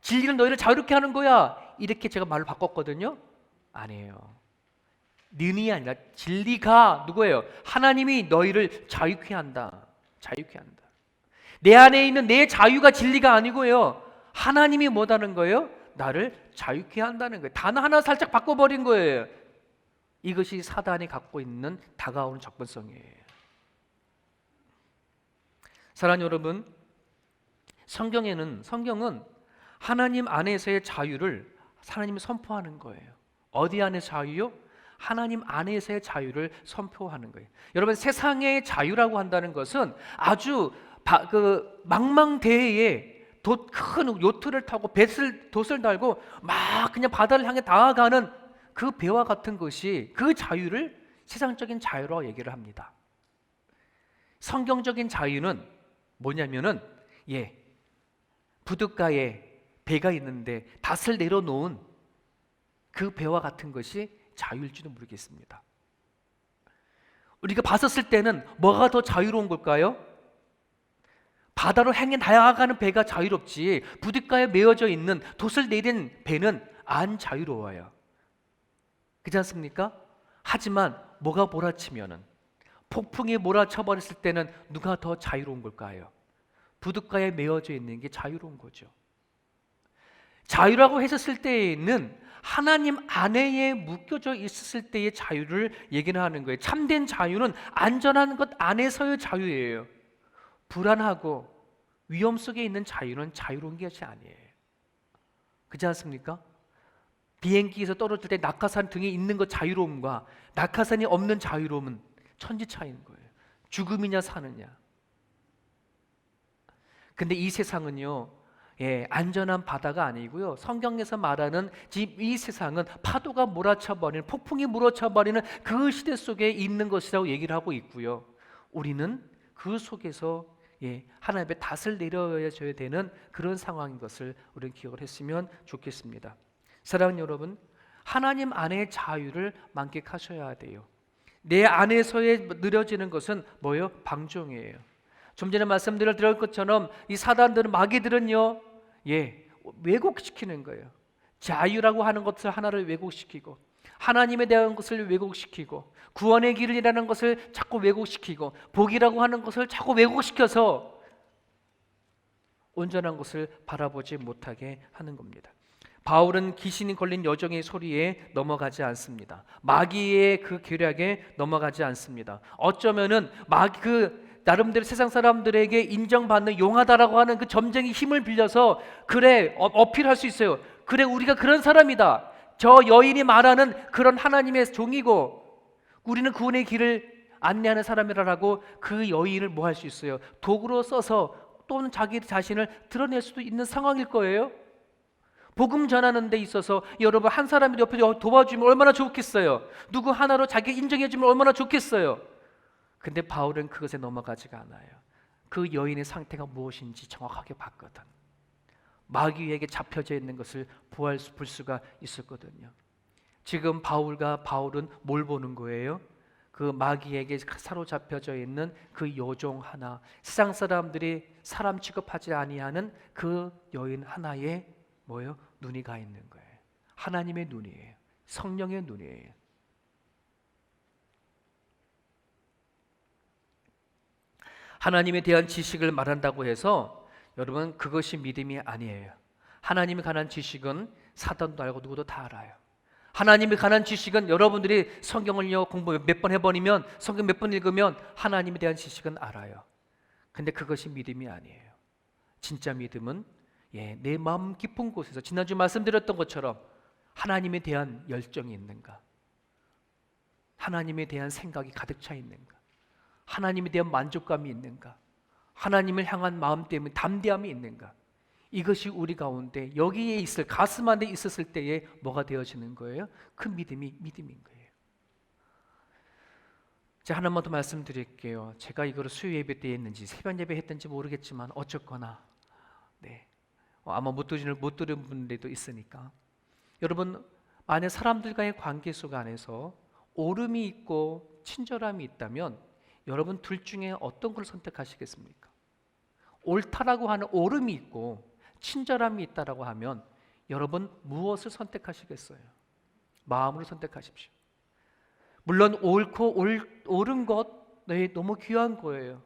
진리는 너희를 자유롭게 하는 거야. 이렇게 제가 말을 바꿨거든요. 아니에요. 는이 아니라 진리가 누구예요? 하나님이 너희를 자유케 한다. 자유케 한다. 내 안에 있는 내 자유가 진리가 아니고요. 하나님이 뭐다는 거예요? 나를 자유케 한다는 거예요. 단어 하나 살짝 바꿔버린 거예요. 이것이 사단이 갖고 있는 다가오는 접근성이에요. 사랑하는 여러분, 성경은 하나님 안에서의 자유를 하나님이 선포하는 거예요. 어디 안의 자유요? 하나님 안에서의 자유를 선포하는 거예요. 여러분, 세상의 자유라고 한다는 것은 아주 망망대해에 큰 요트를 타고 돛을 달고 막 그냥 바다를 향해 나아가는 그 배와 같은 것이, 그 자유를 세상적인 자유라고 얘기를 합니다. 성경적인 자유는 뭐냐면은 부둣가에 배가 있는데 닷을 내려놓은 그 배와 같은 것이 자유일지도 모르겠습니다. 우리가 봤었을 때는 뭐가 더 자유로운 걸까요? 바다로 향해 나아가는 배가 자유롭지 부둣가에 메어져 있는 돛을 내린 배는 안 자유로워요. 그렇지 않습니까? 하지만 뭐가 몰아치면은 폭풍이 몰아쳐 버렸을 때는 누가 더 자유로운 걸까요? 부둣가에 메어져 있는 게 자유로운 거죠. 자유라고 했었을 때에는 하나님 안에 묶여져 있었을 때의 자유를 얘기를 하는 거예요. 참된 자유는 안전한 것 안에서의 자유예요. 불안하고 위험 속에 있는 자유는 자유로운 것이 아니에요. 그렇지 않습니까? 비행기에서 떨어질 때 낙하산 등에 있는 것 자유로움과 낙하산이 없는 자유로움은 천지 차이인 거예요. 죽음이냐 사느냐. 근데 이 세상은요, 안전한 바다가 아니고요. 성경에서 말하는 이 세상은 파도가 몰아쳐버리는, 폭풍이 몰아쳐버리는 그 시대 속에 있는 것이라고 얘기를 하고 있고요. 우리는 그 속에서 하나님의 닷을 내려줘야 되는 그런 상황인 것을 우리는 기억을 했으면 좋겠습니다. 사랑하는 여러분, 하나님 안의 자유를 만끽하셔야 돼요. 내 안에서의 느려지는 것은 뭐예요? 방종이에요. 좀 전에 말씀드린 것처럼 이 사단들은, 마귀들은요, 왜곡시키는 거예요. 자유라고 하는 것을 하나를 왜곡시키고, 하나님에 대한 것을 왜곡시키고, 구원의 길이라는 것을 자꾸 왜곡시키고, 복이라고 하는 것을 자꾸 왜곡시켜서 온전한 것을 바라보지 못하게 하는 겁니다. 바울은 귀신이 걸린 여종의 소리에 넘어가지 않습니다. 마귀의 그 계략에 넘어가지 않습니다. 어쩌면은 나름대로 세상 사람들에게 인정받는 용하다라고 하는 그 점쟁이 힘을 빌려서 어필할 수 있어요. 그래, 우리가 그런 사람이다. 저 여인이 말하는 그런 하나님의 종이고 우리는 구원의 길을 안내하는 사람이라고 그 여인을 뭐 할 수 있어요? 도구로 써서 또는 자기 자신을 드러낼 수도 있는 상황일 거예요. 복음 전하는 데 있어서 여러분 한 사람이 옆에 도와주면 얼마나 좋겠어요. 누구 하나로 자기 인정해주면 얼마나 좋겠어요. 근데 바울은 그것에 넘어가지가 않아요. 그 여인의 상태가 무엇인지 정확하게 봤거든. 마귀에게 잡혀져 있는 것을 볼 수가 있었거든요. 지금 바울은 뭘 보는 거예요? 그 마귀에게 사로잡혀져 있는 그 여종 하나, 세상 사람들이 사람 취급하지 아니하는 그 여인 하나에 뭐예요? 눈이 가 있는 거예요. 하나님의 눈이에요. 성령의 눈이에요. 하나님에 대한 지식을 말한다고 해서 여러분 그것이 믿음이 아니에요. 하나님에 관한 지식은 사단도 알고 누구도 다 알아요. 하나님에 관한 지식은 여러분들이 성경을 공부 몇 번 해버리면, 성경 몇 번 읽으면 하나님에 대한 지식은 알아요. 근데 그것이 믿음이 아니에요. 진짜 믿음은 내 마음 깊은 곳에서 지난주 말씀드렸던 것처럼 하나님에 대한 열정이 있는가, 하나님에 대한 생각이 가득 차 있는가, 하나님에 대한 만족감이 있는가, 하나님을 향한 마음 때문에 담대함이 있는가, 이것이 우리 가운데 여기에 있을, 가슴 안에 있었을 때에 뭐가 되어지는 거예요? 그 믿음인 거예요. 제가 하나만 더 말씀드릴게요. 제가 이거를 수요 예배 때 했는지 새벽 예배 했든지 모르겠지만 어쨌거나 아마 못 들은 분들도 있으니까, 여러분 만약 사람들과의 관계 속 안에서 오름이 있고 친절함이 있다면 여러분 둘 중에 어떤 걸 선택하시겠습니까? 옳다라고 하는 오름이 있고 친절함이 있다라고 하면 여러분 무엇을 선택하시겠어요? 마음으로 선택하십시오. 물론 옳은 것 너무 귀한 거예요.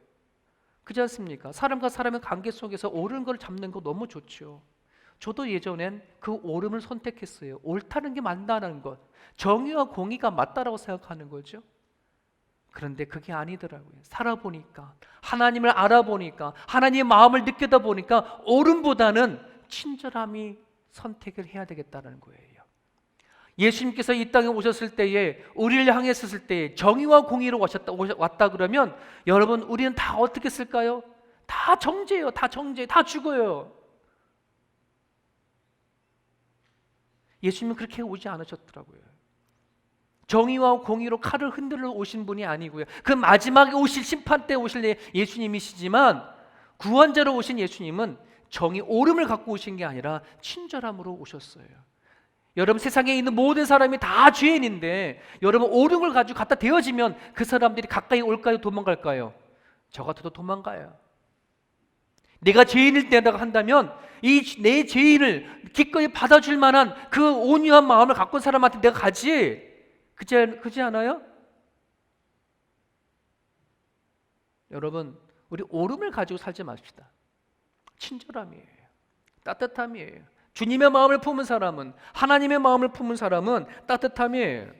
그렇지 않습니까? 사람과 사람의 관계 속에서 옳은 걸 잡는 거 너무 좋죠. 저도 예전엔 그 옳음을 선택했어요. 옳다는 게 맞다는 것, 정의와 공의가 맞다라고 생각하는 거죠. 그런데 그게 아니더라고요. 살아보니까, 하나님을 알아보니까, 하나님의 마음을 느끼다 보니까 옳음보다는 친절함이 선택을 해야 되겠다는 거예요. 예수님께서 이 땅에 오셨을 때에, 우리를 향했을 때에 정의와 공의로 왔다 그러면 여러분 우리는 다 어떻게 쓸까요? 다 정죄예요. 다 죽어요. 예수님은 그렇게 오지 않으셨더라고요. 정의와 공의로 칼을 흔들러 오신 분이 아니고요. 그 마지막에 오실 심판 때 오실 예수님이시지만, 구원자로 오신 예수님은 정의 오름을 갖고 오신 게 아니라 친절함으로 오셨어요. 여러분, 세상에 있는 모든 사람이 다 죄인인데 여러분 오름을 가지고 갖다 대어지면 그 사람들이 가까이 올까요? 도망갈까요? 저 같아도 도망가요. 내가 죄인일 때라고 한다면 이 내 죄인을 기꺼이 받아줄 만한 그 온유한 마음을 갖고 온 사람한테 내가 가지. 그지 않아요? 여러분, 우리 오름을 가지고 살지 맙시다. 친절함이에요. 따뜻함이에요. 주님의 마음을 품은 사람은, 하나님의 마음을 품은 사람은 따뜻함이에요.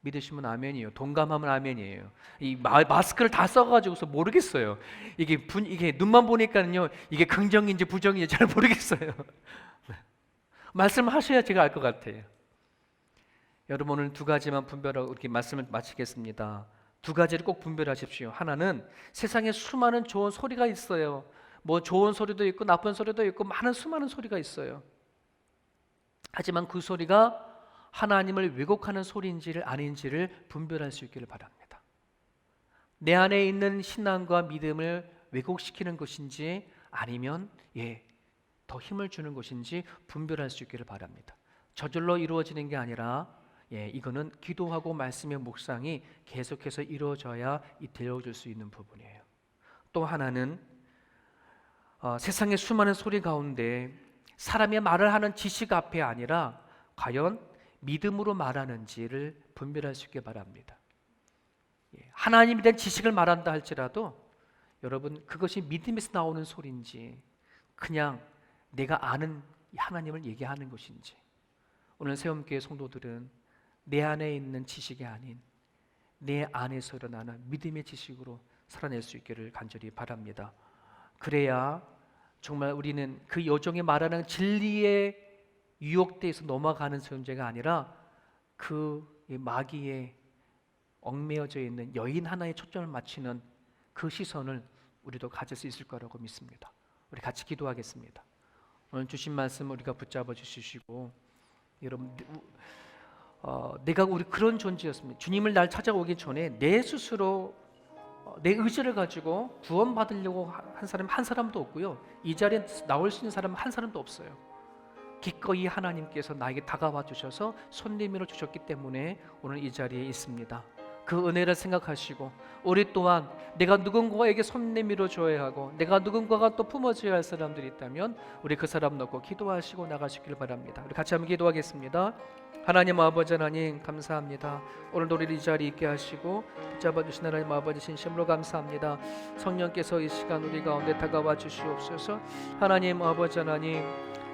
믿으시면 아멘이에요. 동감하면 아멘이에요. 이 마스크를 다 써가지고서 모르겠어요. 이게 눈만 보니까는요, 이게 긍정인지 부정인지 잘 모르겠어요. 말씀하셔야 제가 알 것 같아요. 여러분, 오늘 두 가지만 분별하고 이렇게 말씀을 마치겠습니다. 두 가지를 꼭 분별하십시오. 하나는 세상에 수많은 좋은 소리가 있어요. 뭐 좋은 소리도 있고 나쁜 소리도 있고 수많은 소리가 있어요. 하지만 그 소리가 하나님을 왜곡하는 소리인지를 아닌지를 분별할 수 있기를 바랍니다. 내 안에 있는 신앙과 믿음을 왜곡시키는 것인지 아니면 더 힘을 주는 것인지 분별할 수 있기를 바랍니다. 저절로 이루어지는 게 아니라 이거는 기도하고 말씀의 묵상이 계속해서 이루어져야 되어줄 수 있는 부분이에요. 또 하나는 세상의 수많은 소리 가운데 사람의 말을 하는 지식 앞에 아니라 과연 믿음으로 말하는지를 분별할 수 있게 바랍니다. 하나님에 대한 지식을 말한다 할지라도 여러분, 그것이 믿음에서 나오는 소리인지 그냥 내가 아는 하나님을 얘기하는 것인지, 오늘 새움교회 성도들은 내 안에 있는 지식이 아닌 내 안에서 일어나는 믿음의 지식으로 살아낼 수 있기를 간절히 바랍니다. 그래야 정말 우리는 그 여종이 말하는 진리의 유혹대에서 넘어가는 존재가 아니라 그 마귀에 얽매여져 있는 여인 하나에 초점을 맞추는 그 시선을 우리도 가질 수 있을 거라고 믿습니다. 우리 같이 기도하겠습니다. 오늘 주신 말씀 우리가 붙잡아 주시고, 여러분, 내가 우리 그런 존재였습니다. 주님을 날 찾아오기 전에 내 스스로 내 의지를 가지고 구원받으려고 한 사람 한 사람도 없고요. 이 자리에 나올 수 있는 사람 한 사람도 없어요. 기꺼이 하나님께서 나에게 다가와 주셔서 손내밀어 주셨기 때문에 오늘 이 자리에 있습니다. 그 은혜를 생각하시고 우리 또한 내가 누군가에게 손 내밀어 줘야 하고 내가 누군가가 또 품어줘야 할 사람들이 있다면 우리 그 사람 놓고 기도하시고 나가시길 바랍니다. 우리 같이 한번 기도하겠습니다. 하나님 아버지, 하나님 감사합니다. 오늘도 우리를 이 자리에 있게 하시고 붙잡아 주신 하나님 아버지 진심으로 감사합니다. 성령께서 이 시간 우리 가운데 다가와 주시옵소서. 하나님 아버지, 하나님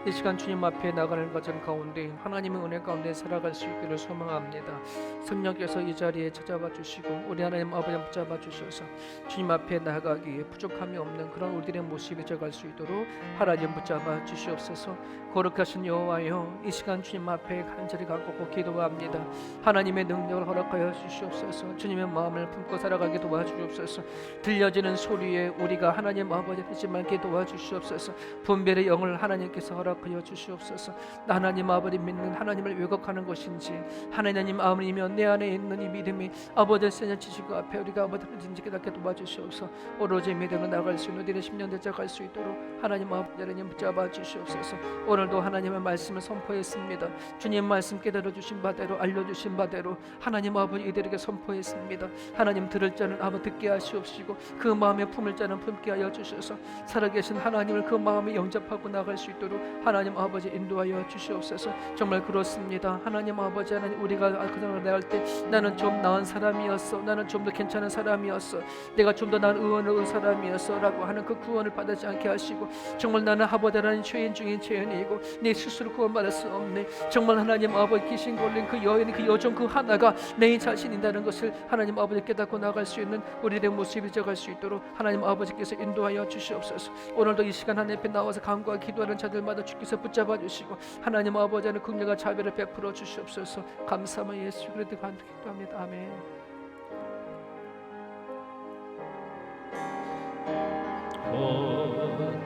이 시간 주님 앞에 나가는 과정 가운데 하나님의 은혜 가운데 살아갈 수 있기를 소망합니다. 성령께서 이 자리에 찾아와 주시고 우리 하나님 아버지 붙잡아 주셔서 주님 앞에 나아가기에 부족함이 없는 그런 우리들의 모습이 되어갈 수 있도록 하나님 붙잡아 주시옵소서. 거룩하신 여호와여, 이 시간 주님 앞에 간절히 갖고 기도합니다. 하나님의 능력을 허락하여 주시옵소서. 주님의 마음을 품고 살아가게 도와주시옵소서. 들려지는 소리에 우리가 하나님 아버지 되지 말게 도와주시옵소서. 분별의 영을 하나님께서 허락하여 주시옵소서. 하나님 아버지 믿는 하나님을 왜곡하는 것인지 하나님 아버지면 내 안에 있는 이 믿음이 아버지의 세년 지식 앞에 우리가 아버지를 깨닫게 도와주시옵소서. 오로지 믿음으로 나갈 수 있는 우리의 10년 되져갈 수 있도록 하나님 아버지 하나님 붙잡아 주시옵소서. 오늘도 하나님의 말씀을 선포했습니다. 주님 말씀 깨달아 주신 바대로 알려주신 바대로 하나님 아버지 이들에게 선포했습니다. 하나님 들을 자는 아버지 듣게 하시옵시고 그 마음에 품을 자는 품게 하여 주셔서 살아계신 하나님을 그 마음에 영접하고 나갈 수 있도록 하나님 아버지 인도하여 주시옵소서. 정말 그렇습니다. 하나님 아버지, 하나님 우리가 그동안 내할 때 나는 좀 나은 사람이었어, 나는 좀 더 괜찮은 사람이었어, 내가 좀 더 나은 의원을 얻은 사람이었어 라고 하는 그 구원을 받지 않게 하시고 정말 나는 하버다라는 죄인 중인 죄인이고 내 스스로 구원받을 수 없네. 정말 하나님 아버지 귀신 걸린 그 여인, 그 여종 그 하나가 내 자신이라는 것을 하나님 아버지 깨닫고 나갈 수 있는 우리의 모습이 되어갈 수 있도록 하나님 아버지께서 인도하여 주시옵소서. 오늘도 이 시간 하나님 앞에 나와서 간구와 기도하는 자들마다 주께서 붙잡아 주시고 하나님 아버지는 긍휼과 자비를 베풀어 주시옵소서. 감사하며 예수 그리스도 간절히 기도합니다. 아멘.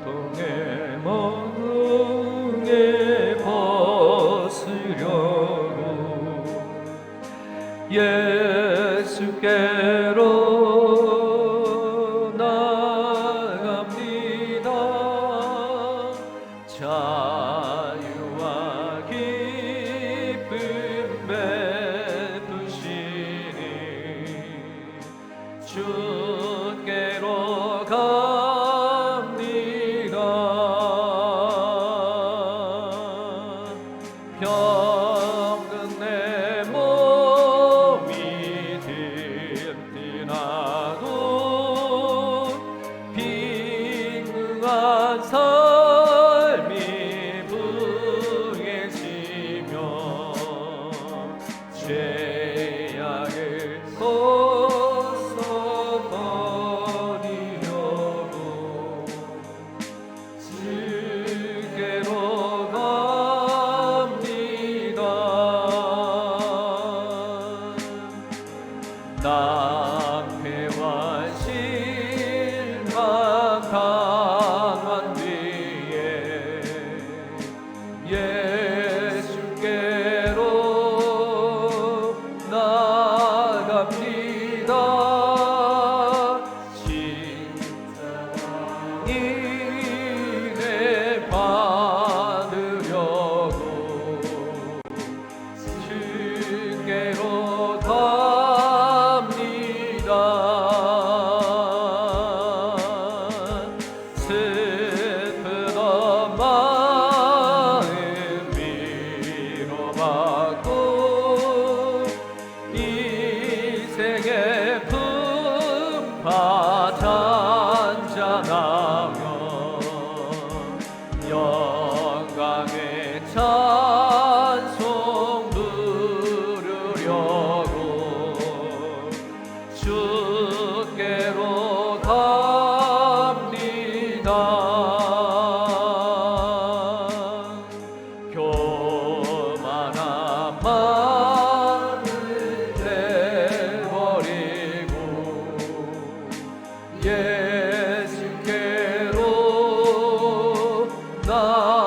고통의 멍에 벗으려고 예수께로 나갑니다. 병든 내 몸이 든든하고 빈궁한 삶이 부해지며 죄악을 벗어버리려고 주께로 갑니다. 낭패와 실망 당한 뒤에 예수께로 나갑니다. 진리를 받으려고 주께로 갑니다. 슬프던 마음 위로받고 인생의 풍파 잔잔하며 영광의 찬송 부르려고 주께로 갑니다. 교만한 마음을 내버리고 예수께로 나갑니다.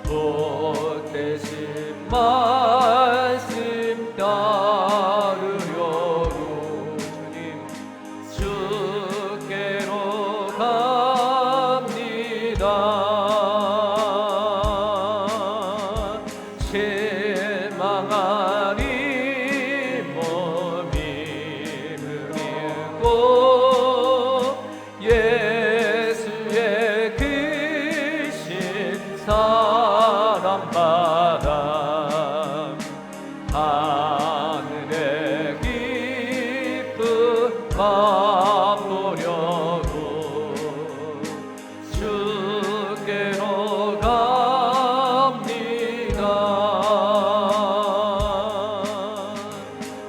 보태신 말씀 따르려고 주님 주께로 갑니다. 실망하리 몸임을 믿고 예수의 크신 사랑받아 하늘의 기쁨 맛보려고 주께로 갑니다.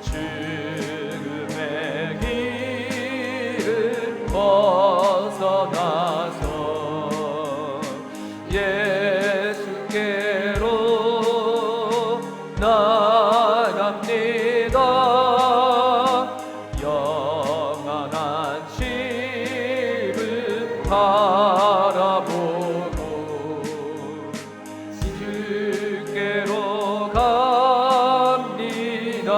죽음의 길을 벗어나서 예수께로 나갑니다. 영원한 집을 바라보고 주께로 갑니다.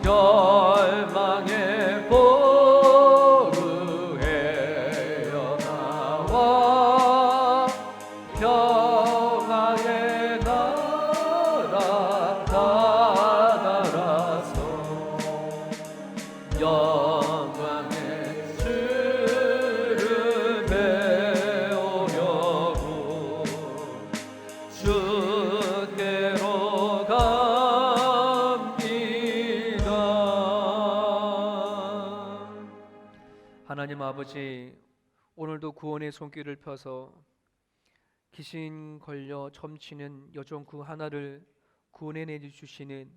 열망의 보루에 나와 평화의 나라 다다라서 영광의 주를 배우려고 주께로 갑니다. 하나님 아버지, 오늘도 구원의 손길을 펴서 귀신 걸려 점치는 여종 그 하나를 구원해 주시는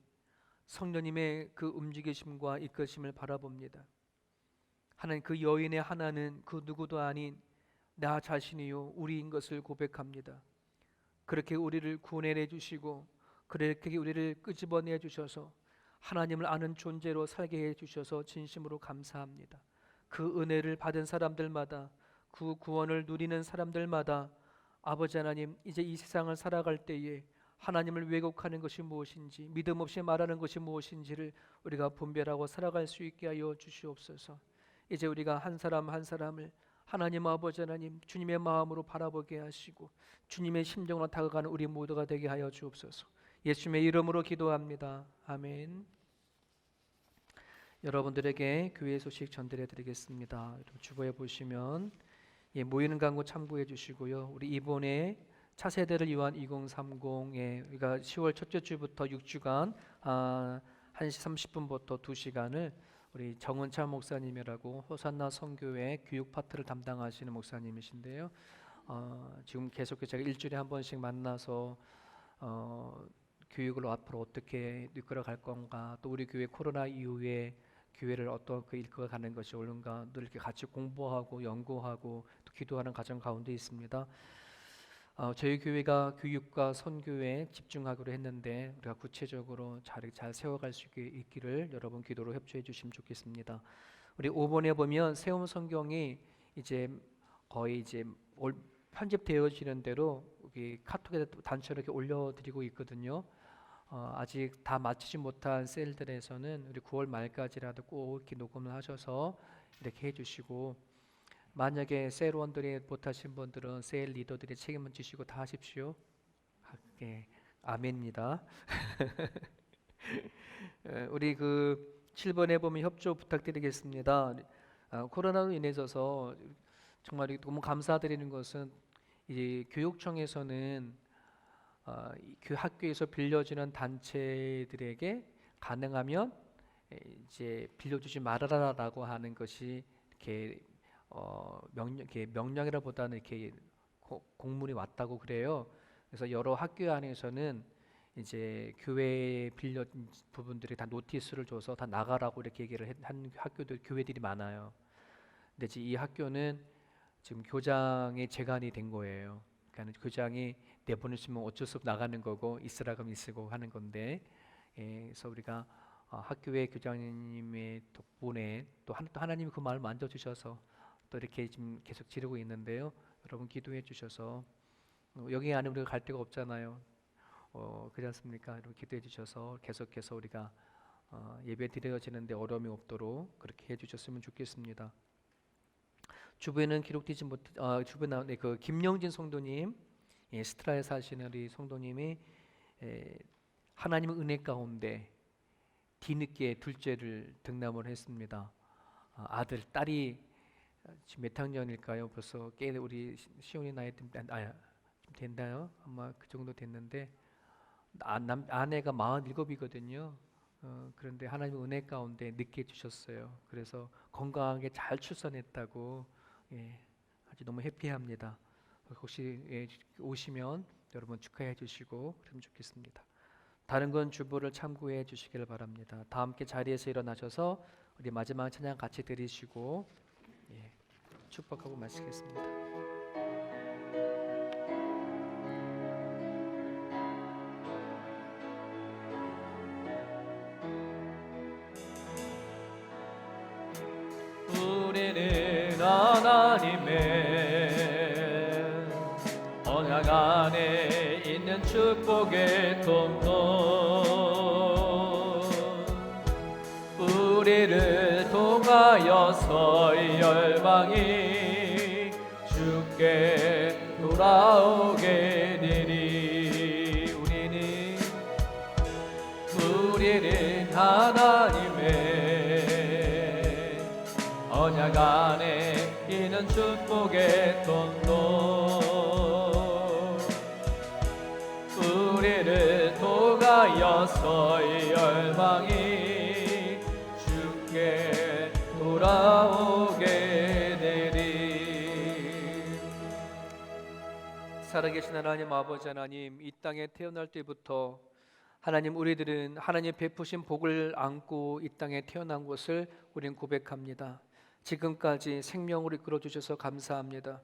성령님의 그 움직이심과 이끄심을 바라봅니다. 하나님, 그 여인의 하나는 그 누구도 아닌 나 자신이요 우리인 것을 고백합니다. 그렇게 우리를 구원해 주시고 그렇게 우리를 끄집어내 주셔서 하나님을 아는 존재로 살게 해 주셔서 진심으로 감사합니다. 그 은혜를 받은 사람들마다, 그 구원을 누리는 사람들마다 아버지 하나님, 이제 이 세상을 살아갈 때에 하나님을 왜곡하는 것이 무엇인지, 믿음 없이 말하는 것이 무엇인지를 우리가 분별하고 살아갈 수 있게 하여 주시옵소서. 이제 우리가 한 사람 한 사람을 하나님 아버지 하나님 주님의 마음으로 바라보게 하시고 주님의 심정으로 다가가는 우리 모두가 되게 하여 주옵소서. 예수님의 이름으로 기도합니다. 아멘. 여러분들에게 교회 소식 전달해 드리겠습니다. 주보에 보시면 모이는 강구 참고해 주시고요. 우리 이번에 차세대를 위한 2030에 우리가 10월 첫째 주부터 6주간 1시 30분부터 2시간을 우리 정은찬 목사님이라고 호산나 선교회 교육 파트를 담당하시는 목사님이신데요. 지금 계속해서 제가 일주일에 한 번씩 만나서 교육을 앞으로 어떻게 이끌어갈 건가, 또 우리 교회 코로나 이후에 교회를 어떻게 이끌어가는 것이 옳은가 늘 이렇게 같이 공부하고 연구하고 또 기도하는 과정 가운데 있습니다. 저희 교회가 교육과 선교에 집중하기로 했는데 우리가 구체적으로 잘 세워갈 수 있기를 여러분 기도로 협조해 주시면 좋겠습니다. 우리 5번에 보면 세움 성경이 이제 거의 이제 편집되어지는 대로 여기 카톡에 단체로 이렇게 올려드리고 있거든요. 아직 다 마치지 못한 셀들에서는 우리 9월 말까지라도 꼭 이렇게 녹음을 하셔서 이렇게 해주시고, 만약에 셀원들이 못하신 분들은 셀 리더들이 책임을 지시고 다 하십시오. 네, 아멘입니다. 우리 그 7번에 보면 협조 부탁드리겠습니다. 코로나로 인해서 정말 너무 감사드리는 것은 이제 교육청에서는 그 학교에서 빌려주는 단체들에게 가능하면 이제 빌려주지 말아라라고 하는 것이 이렇게 명령이라보다는 이렇게 공문이 왔다고 그래요. 그래서 여러 학교 안에서는 이제 교회에 빌려 부분들이 다 노티스를 줘서 다 나가라고 이렇게 얘기를 한 학교들 교회들이 많아요. 근데 지금 이 학교는 지금 교장의 재간이 된 거예요. 그러니까 교장이 내보내시면 어쩔 수 없이 나가는 거고 있으라 그러면 있으고 하는 건데, 그래서 우리가 학교의 교장님의 덕분에 또 하나님이 그 마음을 만져주셔서 또 이렇게 지금 계속 지르고 있는데요. 여러분 기도해 주셔서 여기 안에 우리가 갈 데가 없잖아요. 그렇지 않습니까? 여러분 기도해 주셔서 계속해서 우리가 예배 드려지는데 어려움이 없도록 그렇게 해주셨으면 좋겠습니다. 주부에는 기록되지 주부에 나온 그 김영진 성도님, 스트라에 사시는 우리 성도님이 하나님의 은혜 가운데 뒤늦게 둘째를 등남을 했습니다. 아들, 딸이 지금 몇 학년일까요? 벌써 꽤 우리 시온이 나이 좀 됐나요? 아마 그 정도 됐는데 아내가 47이거든요. 그런데 하나님의 은혜 가운데 늦게 주셨어요. 그래서 건강하게 잘 출산했다고 아주 너무 해피합니다. 혹시 오시면 여러분 축하해 주시고 그러면 좋겠습니다. 다른 건 주보를 참고해 주시길 바랍니다. 다 함께 자리에서 일어나셔서 우리 마지막 찬양 같이 드리시고 축복하고 마치겠습니다. 우리는 하나님의 언약 안에 있는 축복의 통로, 우리를 통하여서 이 열방이 주께 돌아오게 되리. 우리는 하나님의 언약 안에 있는 축복의 통로, 우리를 통하여서 이 열방이 주께 돌아오게 되리. 살아계신 하나님 아버지 하나님, 이 땅에 태어날 때부터 하나님 우리들은 하나님 베푸신 복을 안고 이 땅에 태어난 것을 우리는 고백합니다. 지금까지 생명으로 이끌어 주셔서 감사합니다.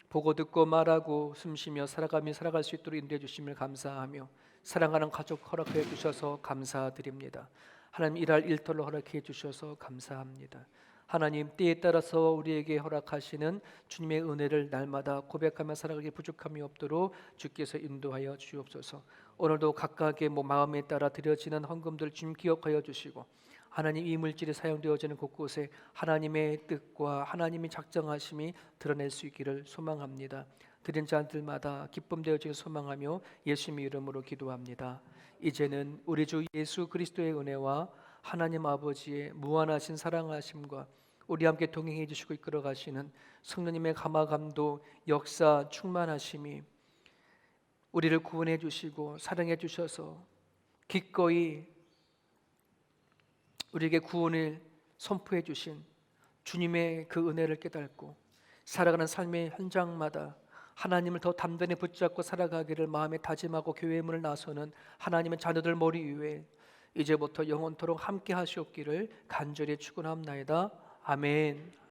보고 듣고 말하고 숨쉬며 살아갈 수 있도록 인도해 주심을 감사하며 사랑하는 가족 허락해 주셔서 감사드립니다. 하나님 일할 일터를 허락해 주셔서 감사합니다. 하나님 때에 따라서 우리에게 허락하시는 주님의 은혜를 날마다 고백하며 살아가기 부족함이 없도록 주께서 인도하여 주옵소서. 오늘도 각각의 마음에 따라 드려지는 헌금들 주님 기억하여 주시고, 하나님 이 물질이 사용되어지는 곳곳에 하나님의 뜻과 하나님의 작정하심이 드러낼 수 있기를 소망합니다. 드린 자들마다 기쁨 되어지길 소망하며 예수님의 이름으로 기도합니다. 이제는 우리 주 예수 그리스도의 은혜와 하나님 아버지의 무한하신 사랑하심과 우리 함께 동행해 주시고 이끌어 가시는 성령님의 감화감동 역사 충만하심이 우리를 구원해 주시고 사랑해 주셔서 기꺼이 우리에게 구원을 선포해 주신 주님의 그 은혜를 깨닫고 살아가는 삶의 현장마다 하나님을 더 단단히 붙잡고 살아가기를 마음에 다짐하고 교회 문을 나서는 하나님의 자녀들 머리 위에 이제부터 영원토록 함께 하시옵기를 간절히 축원합나이다. 아멘.